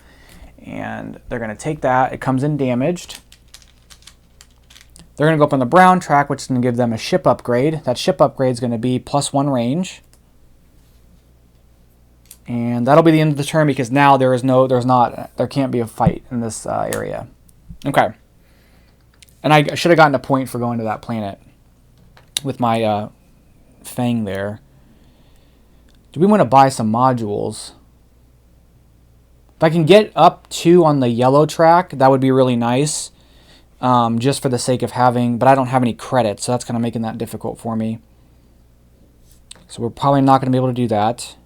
And they're going to take that. It comes in damaged. They're going to go up on the brown track, which is going to give them a ship upgrade. That ship upgrade is going to be +1 range. And that'll be the end of the turn because now there can't be a fight in this area. Okay. And I should have gotten a point for going to that planet with my Fang there. Do we want to buy some modules? If I can get up 2 on the yellow track, that would be really nice. Just for the sake of having, but I don't have any credits, so that's kind of making that difficult for me. So we're probably not going to be able to do that.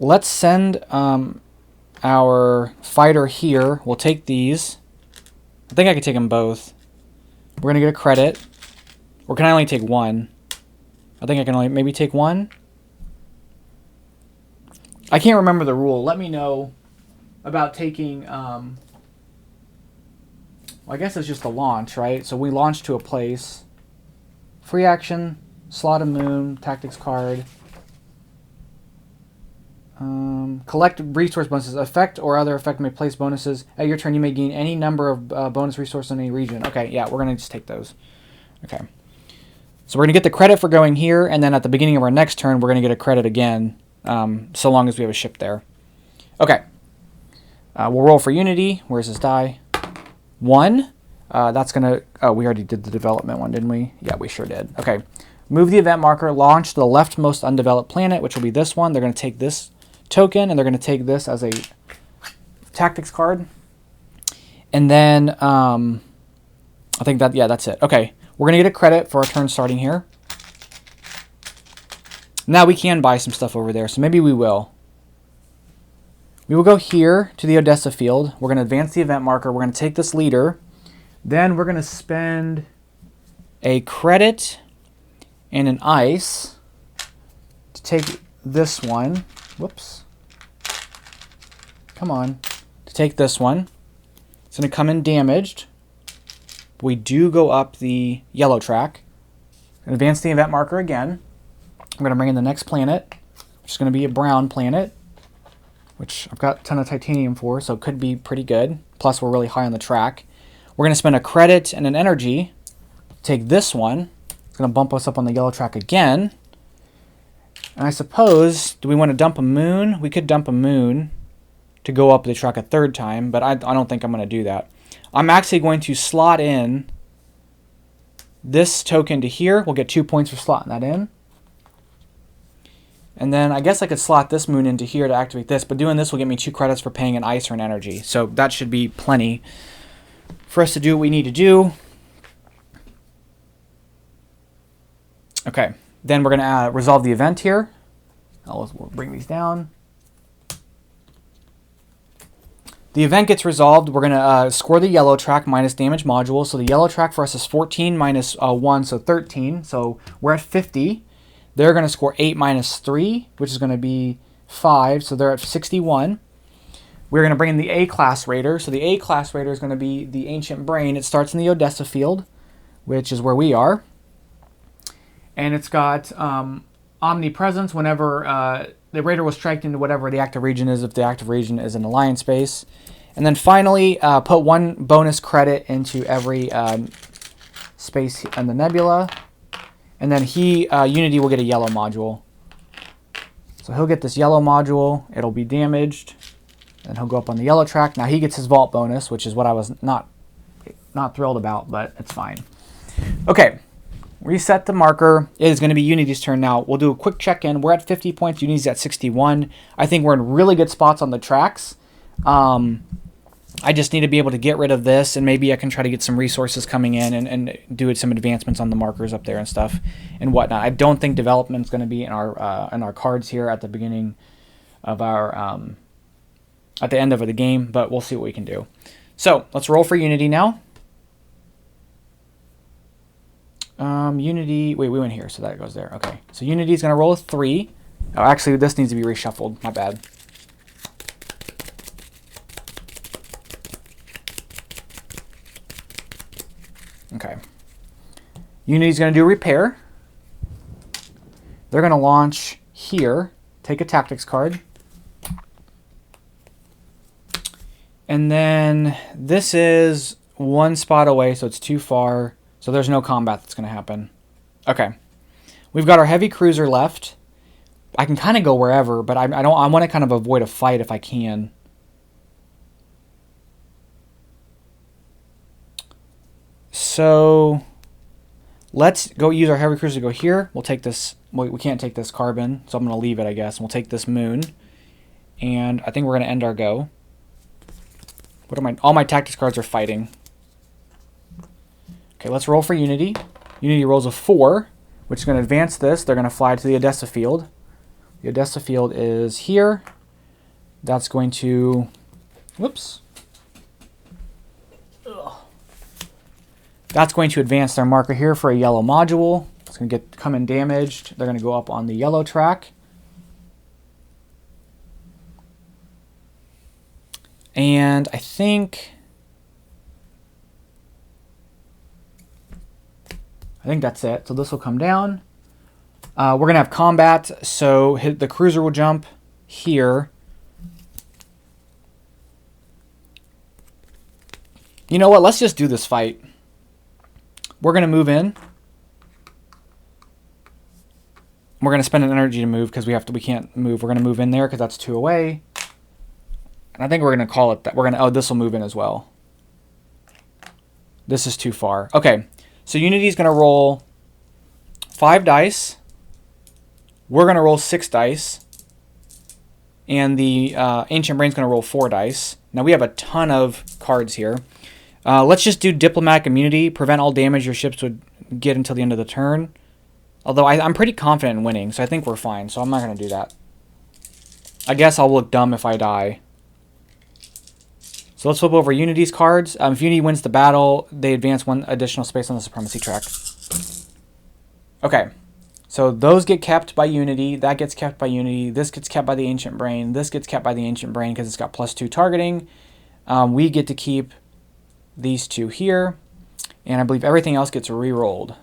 Let's send our fighter here. We'll take these. I think I could take them both. We're going to get a credit. Or can I only take one? I think I can only maybe take one. I can't remember the rule. Let me know about taking... well, I guess it's just a launch, right? So we launch to a place. Free action, slot a moon, tactics card. Collect resource bonuses. Effect or other effect may place bonuses. At your turn, you may gain any number of bonus resources in any region. Okay, yeah, we're going to just take those. Okay. So we're going to get the credit for going here, and then at the beginning of our next turn, we're going to get a credit again, so long as we have a ship there. Okay. We'll roll for Unity. Where's this die? 1. That's going to... Oh, we already did the development one, didn't we? Yeah, we sure did. Okay. Move the event marker. Launch to the leftmost undeveloped planet, which will be this one. They're going to take this token, and they're going to take this as a tactics card. And then... I think that... Yeah, that's it. Okay. We're going to get a credit for our turn starting here. Now we can buy some stuff over there, so maybe we will. We will go here to the Odessa field. We're going to advance the event marker. We're going to take this leader. Then we're going to spend a credit and an ice to take this one. Whoops. Come on. To take this one. It's going to come in damaged. We do go up the yellow track. Advance the event marker again. I'm going to bring in the next planet, which is going to be a brown planet, which I've got a ton of titanium for, so it could be pretty good. Plus, we're really high on the track. We're going to spend a credit and an energy. Take this one. It's going to bump us up on the yellow track again. And I suppose, do we want to dump a moon? We could dump a moon to go up the track a third time, but I don't think I'm going to do that. I'm actually going to slot in this token to here. We'll get 2 points for slotting that in. And then I guess I could slot this moon into here to activate this, but doing this will get me 2 credits for paying an ice or an energy. So that should be plenty for us to do what we need to do. Okay, then we're going to resolve the event here. We'll bring these down. The event gets resolved. We're going to score the yellow track minus damage module. So the yellow track for us is 14 minus 1, so 13. So we're at 50. They're going to score 8 minus 3, which is going to be 5. So they're at 61. We're going to bring in the A-class raider. So the A-class raider is going to be the Ancient Brain. It starts in the Odessa field, which is where we are. And it's got omnipresence whenever the raider will strike into whatever the active region is, if the active region is an alliance base. And then finally, put 1 bonus credit into every space in the nebula. And then Unity will get a yellow module. So he'll get this yellow module. It'll be damaged. And he'll go up on the yellow track. Now he gets his vault bonus, which is what I was not thrilled about, but it's fine. Okay. Reset the marker. It is going to be Unity's turn now. We'll do a quick check-in. We're at 50 points. Unity's at 61. I think we're in really good spots on the tracks. I just need to be able to get rid of this, and maybe I can try to get some resources coming in and do some advancements on the markers up there and stuff and whatnot. I don't think development's going to be in our cards here at the beginning of our at the end of the game, but we'll see what we can do. So let's roll for Unity now. Unity, wait, we went here, so that goes there. Okay, so Unity's going to roll a 3. Oh, actually, this needs to be reshuffled. My bad. Okay. Unity's going to do repair. They're going to launch here, take a tactics card. And then this is one spot away, so it's too far. So there's no combat that's going to happen. Okay. We've got our heavy cruiser left. I can kind of go wherever, but I want to kind of avoid a fight if I can. So let's go use our heavy cruiser to go here. We'll take this. We can't take this carbon, so I'm going to leave it, I guess. And we'll take this moon. And I think we're going to end our go. What are all my tactics cards are fighting. Okay, let's roll for Unity. Unity rolls a 4, which is going to advance this. They're going to fly to the Odessa field. The Odessa field is here. That's going to... Whoops. Ugh. That's going to advance their marker here for a yellow module. It's going to come in damaged. They're going to go up on the yellow track. And I think that's it. So this will come down. We're going to have combat. So the cruiser will jump here. You know what? Let's just do this fight. We're going to move in. We're going to spend an energy to move because we can't move. We're going to move in there because that's 2 away. And I think we're going to call it that. Oh, this will move in as well. This is too far. Okay. So Unity is going to roll 5 dice. We're going to roll 6 dice. And the Ancient Brain's going to roll 4 dice. Now we have a ton of cards here. Let's just do Diplomatic Immunity. Prevent all damage your ships would get until the end of the turn. Although I'm pretty confident in winning, so I think we're fine. So I'm not going to do that. I guess I'll look dumb if I die. So let's flip over Unity's cards. If Unity wins the battle, they advance 1 additional space on the Supremacy track. Okay. So those get kept by Unity. That gets kept by Unity. This gets kept by the Ancient Brain. This gets kept by the Ancient Brain because it's got +2 targeting. We get to keep these 2 here. And I believe everything else gets re-rolled.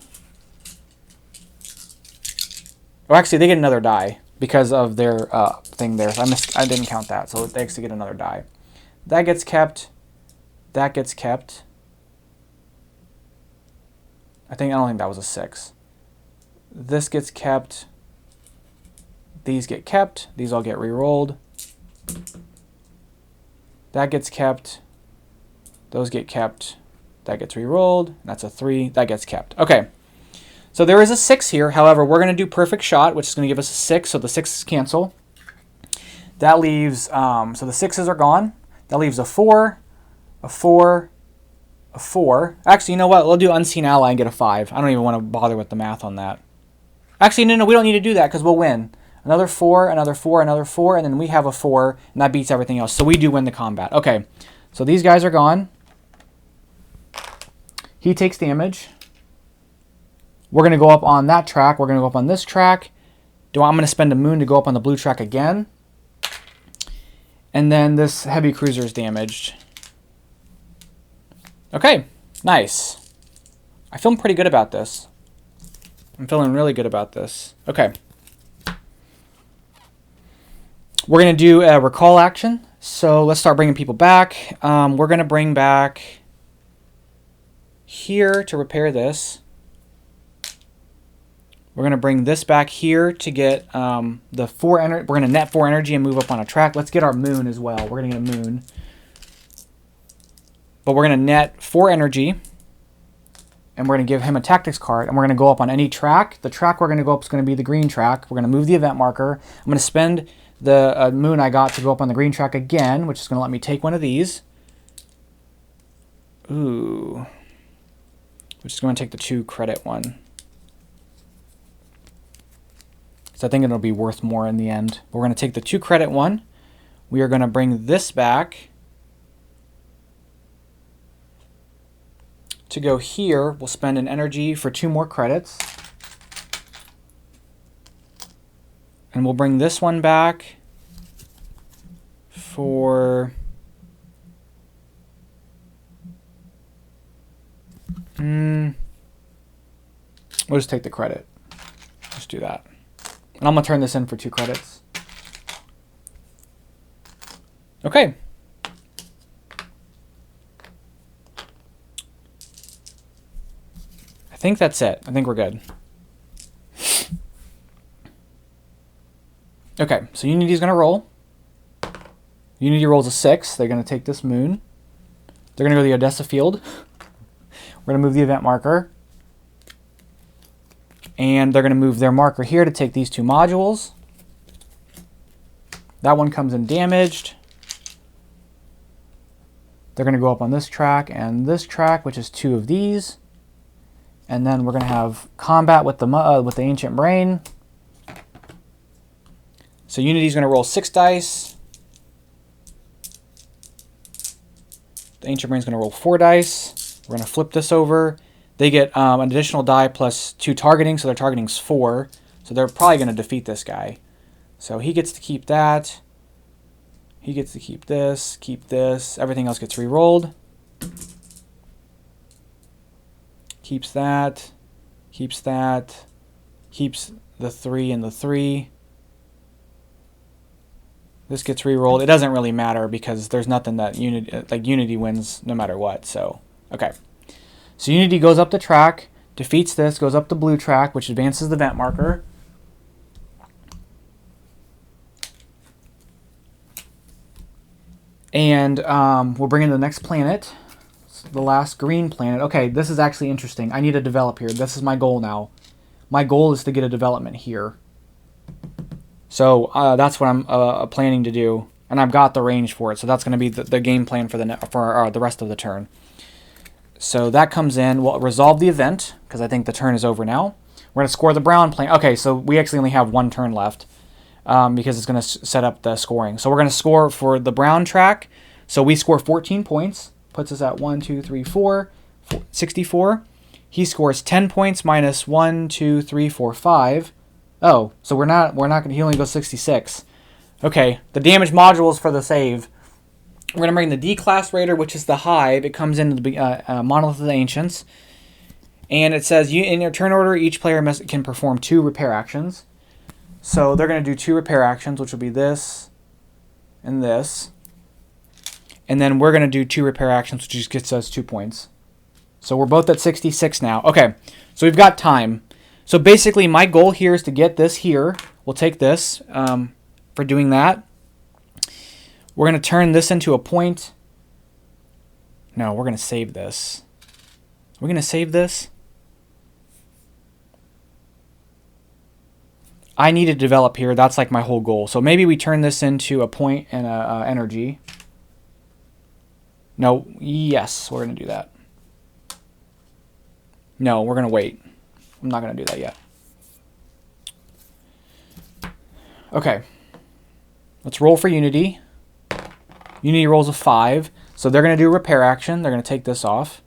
Oh, actually, they get another die because of their thing there. So I didn't count that. So they actually get another die. That gets kept. That gets kept. I don't think that was a 6. This gets kept. These get kept. These all get re-rolled. That gets kept. Those get kept. That gets re-rolled. That's a 3. That gets kept. Okay. So there is a 6 here. However, we're going to do Perfect Shot, which is going to give us a 6. So the 6s cancel. That leaves, so the 6s are gone. That leaves a 4, a 4, a 4. Actually, you know what? We'll do Unseen Ally and get a 5. I don't even want to bother with the math on that. Actually, no, we don't need to do that because we'll win. Another 4, another 4, another 4, and then we have a 4, and that beats everything else. So we do win the combat. Okay, so these guys are gone. He takes damage. We're going to go up on that track. We're going to go up on this track. I'm going to spend a moon to go up on the blue track again. And then this heavy cruiser is damaged. Okay, nice. I feel pretty good about this. I'm feeling really good about this. Okay. We're going to do a recall action. So let's start bringing people back. We're going to bring back here to repair this. We're going to bring this back here to get the 4 energy. We're going to net 4 energy and move up on a track. Let's get our moon as well. We're going to get a moon. But we're going to net 4 energy. And we're going to give him a tactics card. And we're going to go up on any track. The track we're going to go up is going to be the green track. We're going to move the event marker. I'm going to spend the moon I got to go up on the green track again, which is going to let me take one of these. Ooh. Which is going to take the 2 credit one. So I think it'll be worth more in the end. But we're going to take the 2 credit one. We are going to bring this back to go here. We'll spend an energy for 2 more credits. And we'll bring this one back for... We'll just take the credit. Let's do that. And I'm going to turn this in for 2 credits. Okay. I think that's it. I think we're good. Okay, so Unity's going to roll. Unity rolls a 6. They're going to take this moon. They're going to go to the Odessa field. We're going to move the event marker. And they're going to move their marker here to take these 2 modules. That one comes in damaged. They're going to go up on this track and this track, which is 2 of these. And then we're going to have combat with the Ancient Brain. So Unity's going to roll 6 dice. The Ancient Brain's going to roll 4 dice. We're going to flip this over. They get an additional die plus 2 targeting, so their targeting's 4. So they're probably going to defeat this guy. So he gets to keep that. He gets to keep this, keep this. Everything else gets re-rolled. Keeps that. Keeps that. Keeps the 3 and the 3. This gets re-rolled. It doesn't really matter because there's nothing that Unity wins no matter what. So, okay. So Unity goes up the track, defeats this, goes up the blue track, which advances the event marker. And we'll bring in the next planet, the last green planet. Okay, this is actually interesting. I need to develop here. This is my goal now. My goal is to get a development here. So that's what I'm planning to do, and I've got the range for it. So that's going to be the game plan for the rest of the turn. So that comes in. We'll resolve the event because I think the turn is over now. We're going to score the brown planet. Okay, so we actually only have 1 turn left because it's going to set up the scoring. So we're going to score for the brown track. So we score 14 points, puts us at 1, 2, 3, 4, 64. He scores 10 points minus 1, 2, 3, 4, 5. Oh, so we're not going to, he only goes 66. Okay, the damage modules for the save. We're going to bring the D-Class Raider, which is the Hive. It comes into the Monolith of the Ancients. And it says, in your turn order, each player can perform 2 repair actions. So they're going to do 2 repair actions, which will be this and this. And then we're going to do 2 repair actions, which just gets us 2 points. So we're both at 66 now. Okay, so we've got time. So basically, my goal here is to get this here. We'll take this for doing that. We're going to turn this into a point. No, we're going to save this. We're going to save this. I need to develop here. That's like my whole goal. So maybe we turn this into a point and a energy. No, yes, we're going to do that. No, we're going to wait. I'm not going to do that yet. Okay. Let's roll for Unity. Unity rolls a 5. So they're going to do a repair action. They're going to take this off.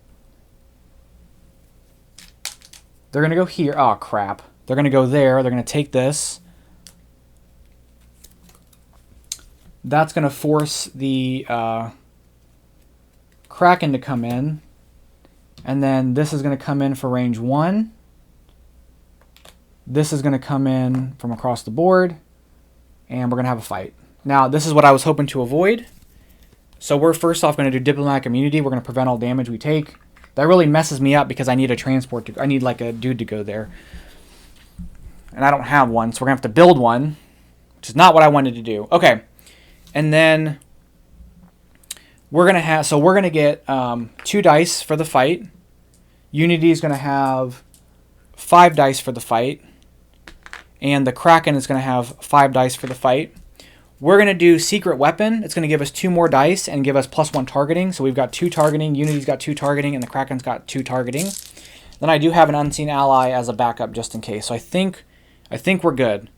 They're going to go here. Oh, crap. They're going to go there. They're going to take this. That's going to force the Kraken to come in. And then this is going to come in for range 1. This is going to come in from across the board. And we're going to have a fight. Now, this is what I was hoping to avoid. So we're first off going to do Diplomatic Immunity. We're going to prevent all damage we take. That really messes me up because I need a transport. I need like a dude to go there. And I don't have one, so we're going to have to build one, which is not what I wanted to do. Okay. And then we're going to have, so we're going to get 2 dice for the fight. Unity is going to have 5 dice for the fight. And the Kraken is going to have 5 dice for the fight. We're going to do Secret Weapon. It's going to give us 2 more dice and give us +1 targeting. So we've got 2 targeting. Unity's got 2 targeting, and the Kraken's got 2 targeting. Then I do have an Unseen Ally as a backup just in case. So I think we're good.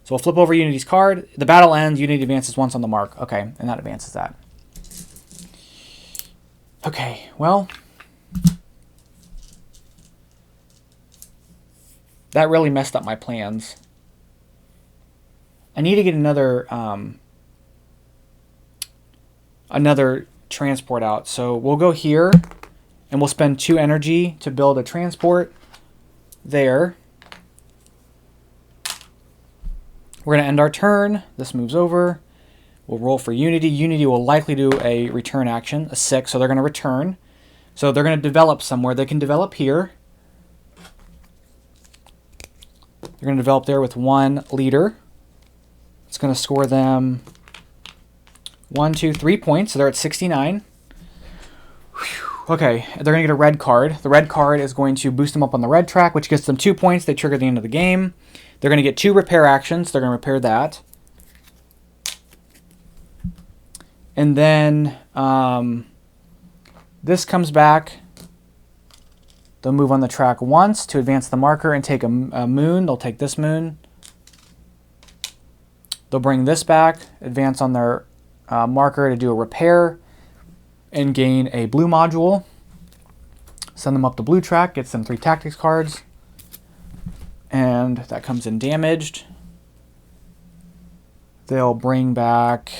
So we'll flip over Unity's card. The battle ends. Unity advances once on the mark. Okay, and that advances that. Okay, well, that really messed up my plans. I need to get another transport out. So we'll go here, and we'll spend 2 energy to build a transport there. We're going to end our turn. This moves over. We'll roll for Unity. Unity will likely do a return action, a 6, so they're going to return. So they're going to develop somewhere. They can develop here. They're going to develop there with 1 leader. It's going to score them 1, 2, 3 points, so they're at 69. Whew. Okay, they're going to get a red card. The red card is going to boost them up on the red track, which gets them 2 points. They trigger the end of the game. They're going to get 2 repair actions. They're going to repair that. And then this comes back. They'll move on the track once to advance the marker and take a moon. They'll take this moon. They'll bring this back, advance on their marker to do a repair, and gain a blue module. Send them up the blue track, gets them 3 tactics cards. And that comes in damaged. They'll bring back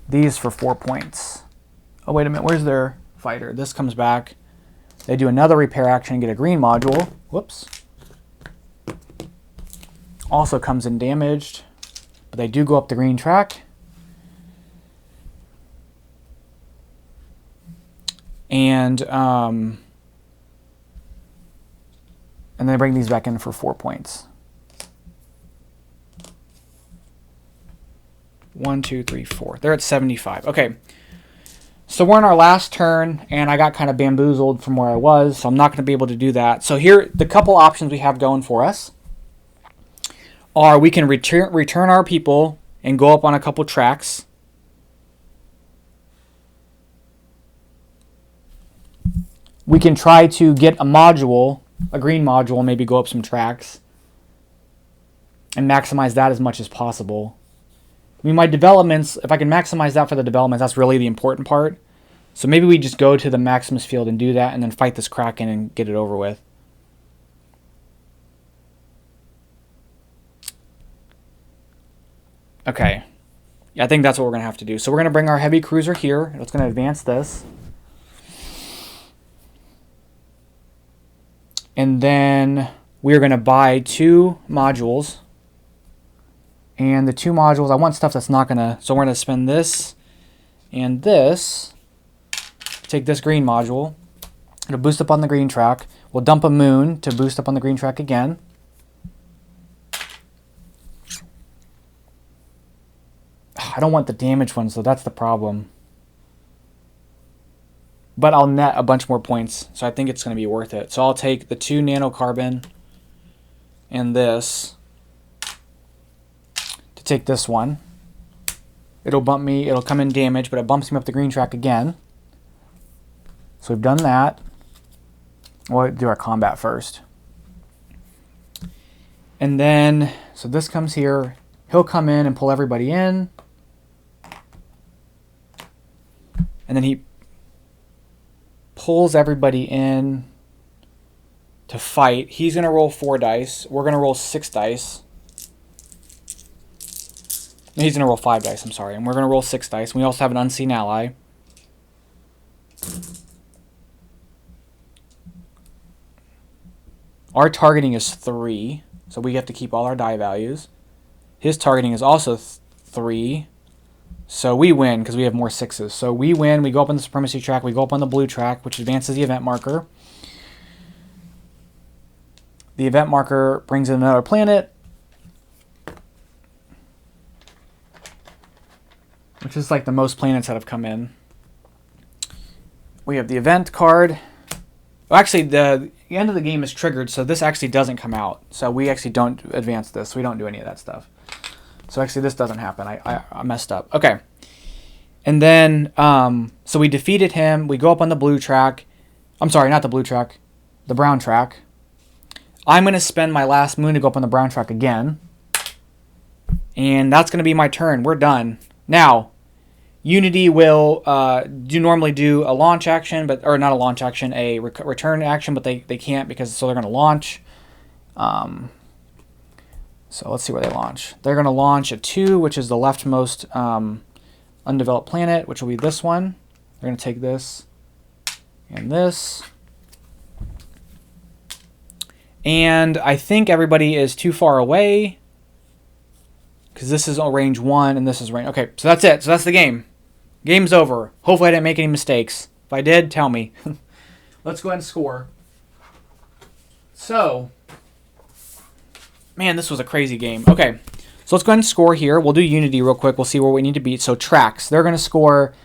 these for 4 points. Oh, wait a minute. Where's their fighter? This comes back. They do another repair action and get a green module. Whoops. Also comes in damaged. But they do go up the green track. And they bring these back in for 4 points. 1, 2, 3, 4. They're at 75. Okay. So we're in our last turn, and I got kind of bamboozled from where I was, so I'm not going to be able to do that. So here, the couple options we have going for us are we can return our people and go up on a couple tracks. We can try to get a module, a green module, and maybe go up some tracks and maximize that as much as possible. I mean, my developments, if I can maximize that for the developments, that's really the important part. So maybe we just go to the Maximus field and do that and then fight this Kraken and get it over with. Okay. Yeah, I think that's what we're going to have to do. So we're going to bring our heavy cruiser here. It's going to advance this. And then we're going to buy 2 modules. And the 2 modules, I want stuff that's not going to... So we're going to spend this and this. Take this green module. It'll boost up on the green track. We'll dump a moon to boost up on the green track again. I don't want the damaged ones, though. That's the problem. But I'll net a bunch more points, so I think it's going to be worth it. So I'll take the 2 nanocarbon and this to take this one. It'll bump me. It'll come in damage, but it bumps me up the green track again. So we've done that. We'll do our combat first. And then, so this comes here. He'll come in and pull everybody in. And then he pulls everybody in to fight. He's going to roll 4 dice. We're going to roll 6 dice. He's going to roll 5 dice, I'm sorry. And we're going to roll 6 dice. We also have an unseen ally. Our targeting is 3, so we have to keep all our die values. His targeting is also 3, so we win because we have more 6s. So we win, we go up on the supremacy track, we go up on the blue track, which advances the event marker. The event marker brings in another planet, which is like the most planets that have come in. We have the event card. Well, actually, the end of the game is triggered, so this actually doesn't come out. So we actually don't advance this. We don't do any of that stuff. So actually, this doesn't happen. I messed up. Okay. And then, so we defeated him. We go up on the blue track. I'm sorry, not the blue track. The brown track. I'm going to spend my last moon to go up on the brown track again. And that's going to be my turn. We're done. Now, Unity will normally do a launch action, or not a launch action, a return action, but they can't because so they're going to launch. So let's see where they launch. They're going to launch at 2, which is the leftmost undeveloped planet, which will be this one. They're going to take this and this. And I think everybody is too far away because because this is range 1 and this is range... Okay, so that's it. So that's the game. Game's over. Hopefully I didn't make any mistakes. If I did, tell me. Let's go ahead and score. So, man, this was a crazy game. Okay, so let's go ahead and score here. We'll do Unity real quick. We'll see where we need to beat. So tracks, they're going to score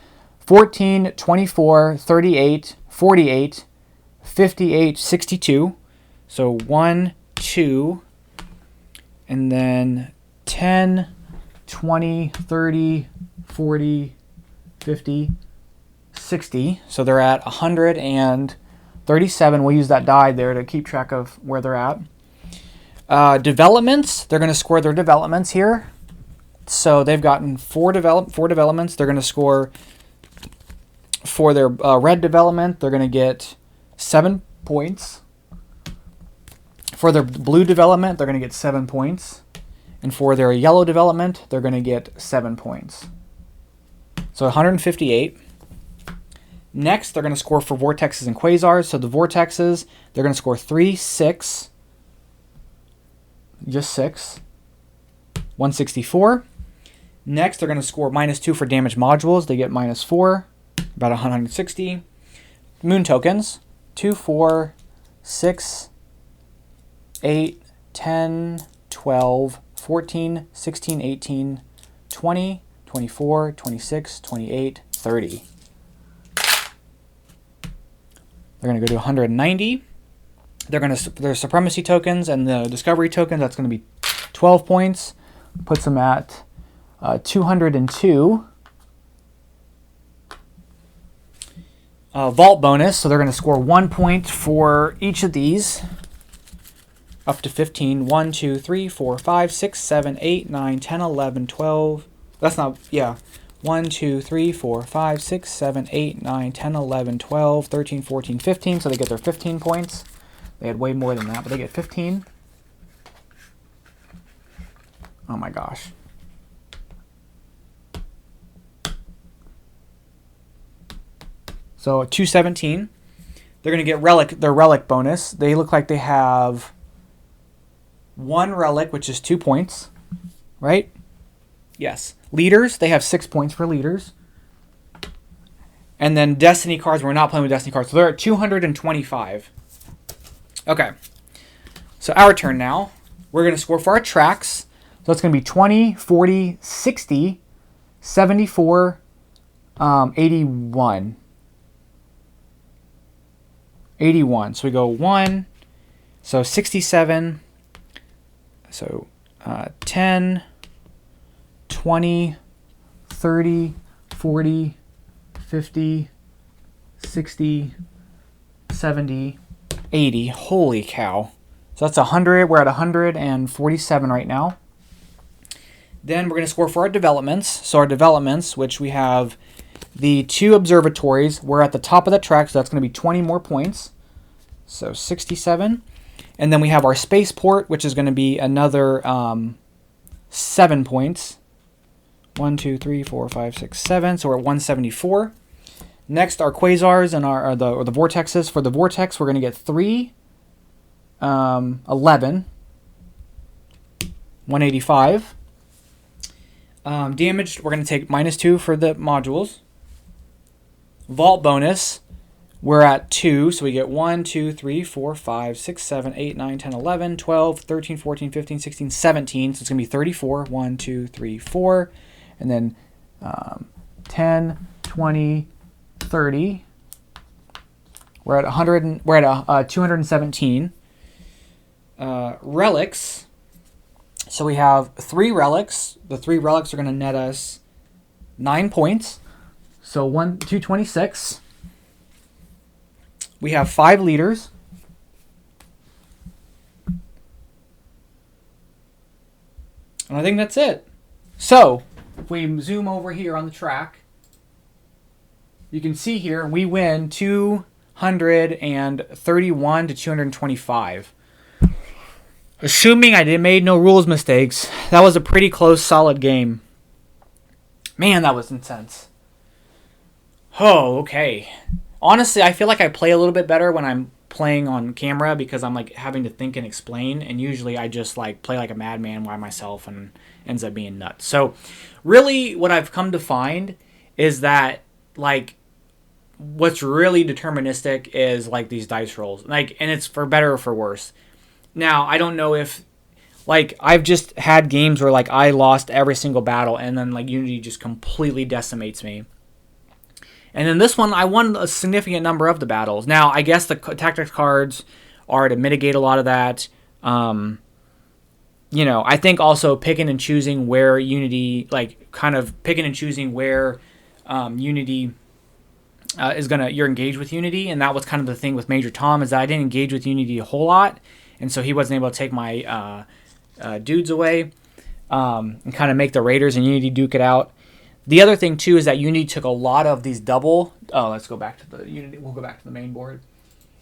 14, 24, 38, 48, 58, 62. So 1, 2, and then 10, 20, 30, 40, 50, 60. So they're at 137. We'll use that die there to keep track of where they're at. Developments, they're going to score their developments here. So they've gotten four developments. They're going to score for their red development. They're going to get 7 points. For their blue development, they're going to get 7 points. And for their yellow development, they're going to get 7 points. So 158. Next, they're going to score for vortexes and quasars. So the vortexes, they're going to score 3, 6, just 6, 164. Next, they're going to score -2 for damage modules. They get -4, about 160. Moon tokens, 2, 4, 6, 8, 10, 12, 14, 16, 18, 20, 24, 26, 28, 30. They're going to go to 190. Their supremacy tokens and the discovery tokens, that's going to be 12 points. Puts them at 202. Vault bonus, so they're going to score 1 point for each of these. Up to 15. 1, 2, 3, 4, 5, 6, 7, 8, 9, 10, 11, 12. That's not, yeah. 1, 2, 3, 4, 5, 6, 7, 8, 9, 10, 11, 12, 13, 14, 15. So they get their 15 points. They had way more than that, but they get 15. Oh my gosh. So 217. They're going to get their relic bonus. They look like they have 1 relic, which is 2 points, right? Yes. Leaders, they have 6 points for leaders. And then Destiny cards, we're not playing with Destiny cards. So they're at 225. Okay. So our turn now. We're going to score for our tracks. So it's going to be 20, 40, 60, 74, 81. 81. So we go 1. So 67. So 10, 20, 30, 40, 50, 60, 70, 80. Holy cow. So that's 100. We're at 147 right now. Then we're going to score for our developments. So our developments, which we have the 2 observatories, we're at the top of the track, so that's going to be 20 more points. So 67. And then we have our spaceport, which is going to be another 7 points. 1, 2, 3, 4, 5, 6, 7. So we're at 174. Next, our quasars and the vortexes. For the vortex, we're going to get 3, 11, 185. Damaged, we're going to take -2 for the modules. Vault bonus, we're at 2, so we get 1, 2, 3, 4, 5, 6, 7, 8, 9, 10, 11, 12, 13, 14, 15, 16, 17. So it's going to be 34. 1, 2, 3, 4. And then 10, 20, 30. We're at 100. We're at 217. Relics. So we have 3 relics. The 3 relics are going to net us 9 points. So 226. We have 5 leaders. And I think that's it. So if we zoom over here on the track, you can see here we win 231 to 225. Assuming I made no rules mistakes, that was a pretty close, solid game. Man, that was intense. Oh, okay. honestly, I feel like I play a little bit better when I'm playing on camera because I'm like having to think and explain, and usually I just like play like a madman by myself and ends up being nuts. So really what I've come to find is that like what's really deterministic is like these dice rolls. Like, and it's for better or for worse. Now, I don't know if like I've just had games where like I lost every single battle and then like Unity just completely decimates me. And then this one, I won a significant number of the battles. Now, I guess the tactics cards are to mitigate a lot of that. You know, I think also picking and choosing where Unity, like kind of picking and choosing where Unity you're engaged with Unity. And that was kind of the thing with Major Tom, is that I didn't engage with Unity a whole lot. And so he wasn't able to take my dudes away and kind of make the Raiders and Unity duke it out. The other thing, too, is that Unity took a lot of these double... Oh, let's go back to the Unity. We'll go back to the main board.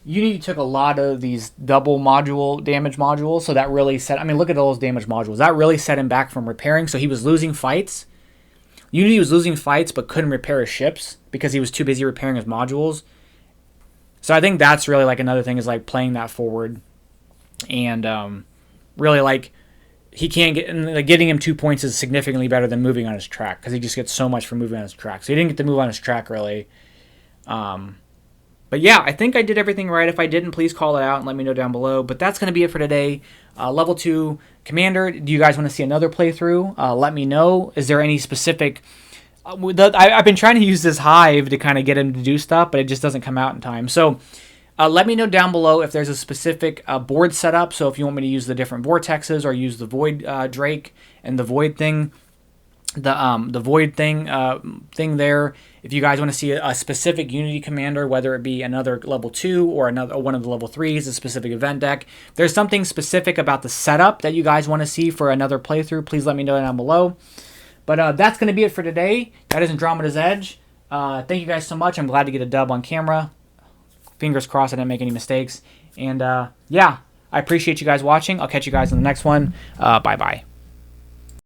Unity took a lot of these double module damage modules, so that really set... I mean, look at all those damage modules. That really set him back from repairing, so he was losing fights. Unity was losing fights but couldn't repair his ships because he was too busy repairing his modules. So I think that's really, like, another thing is, like, playing that forward. And really, like... He can't get, and like, getting him 2 points is significantly better than moving on his track because he just gets so much for moving on his track. So he didn't get to move on his track really. But yeah, I think I did everything right. If I didn't, please call it out and let me know down below. But that's going to be it for today. Level 2 Commander. Do you guys want to see another playthrough? Let me know. Is there any specific... I've been trying to use this hive to kind of get him to do stuff, but it just doesn't come out in time. So... let me know down below if there's a specific board setup. So if you want me to use the different vortexes or use the void Drake and the void thing, the void thing there. If you guys want to see a specific Unity commander, whether it be another level 2 or another one of the level 3s, a specific event deck, if there's something specific about the setup that you guys want to see for another playthrough, please let me know down below. But that's going to be it for today. That is Andromeda's Edge. Thank you guys so much. I'm glad to get a dub on camera. Fingers crossed I didn't make any mistakes. And yeah, I appreciate you guys watching. I'll catch you guys in the next one. Bye-bye.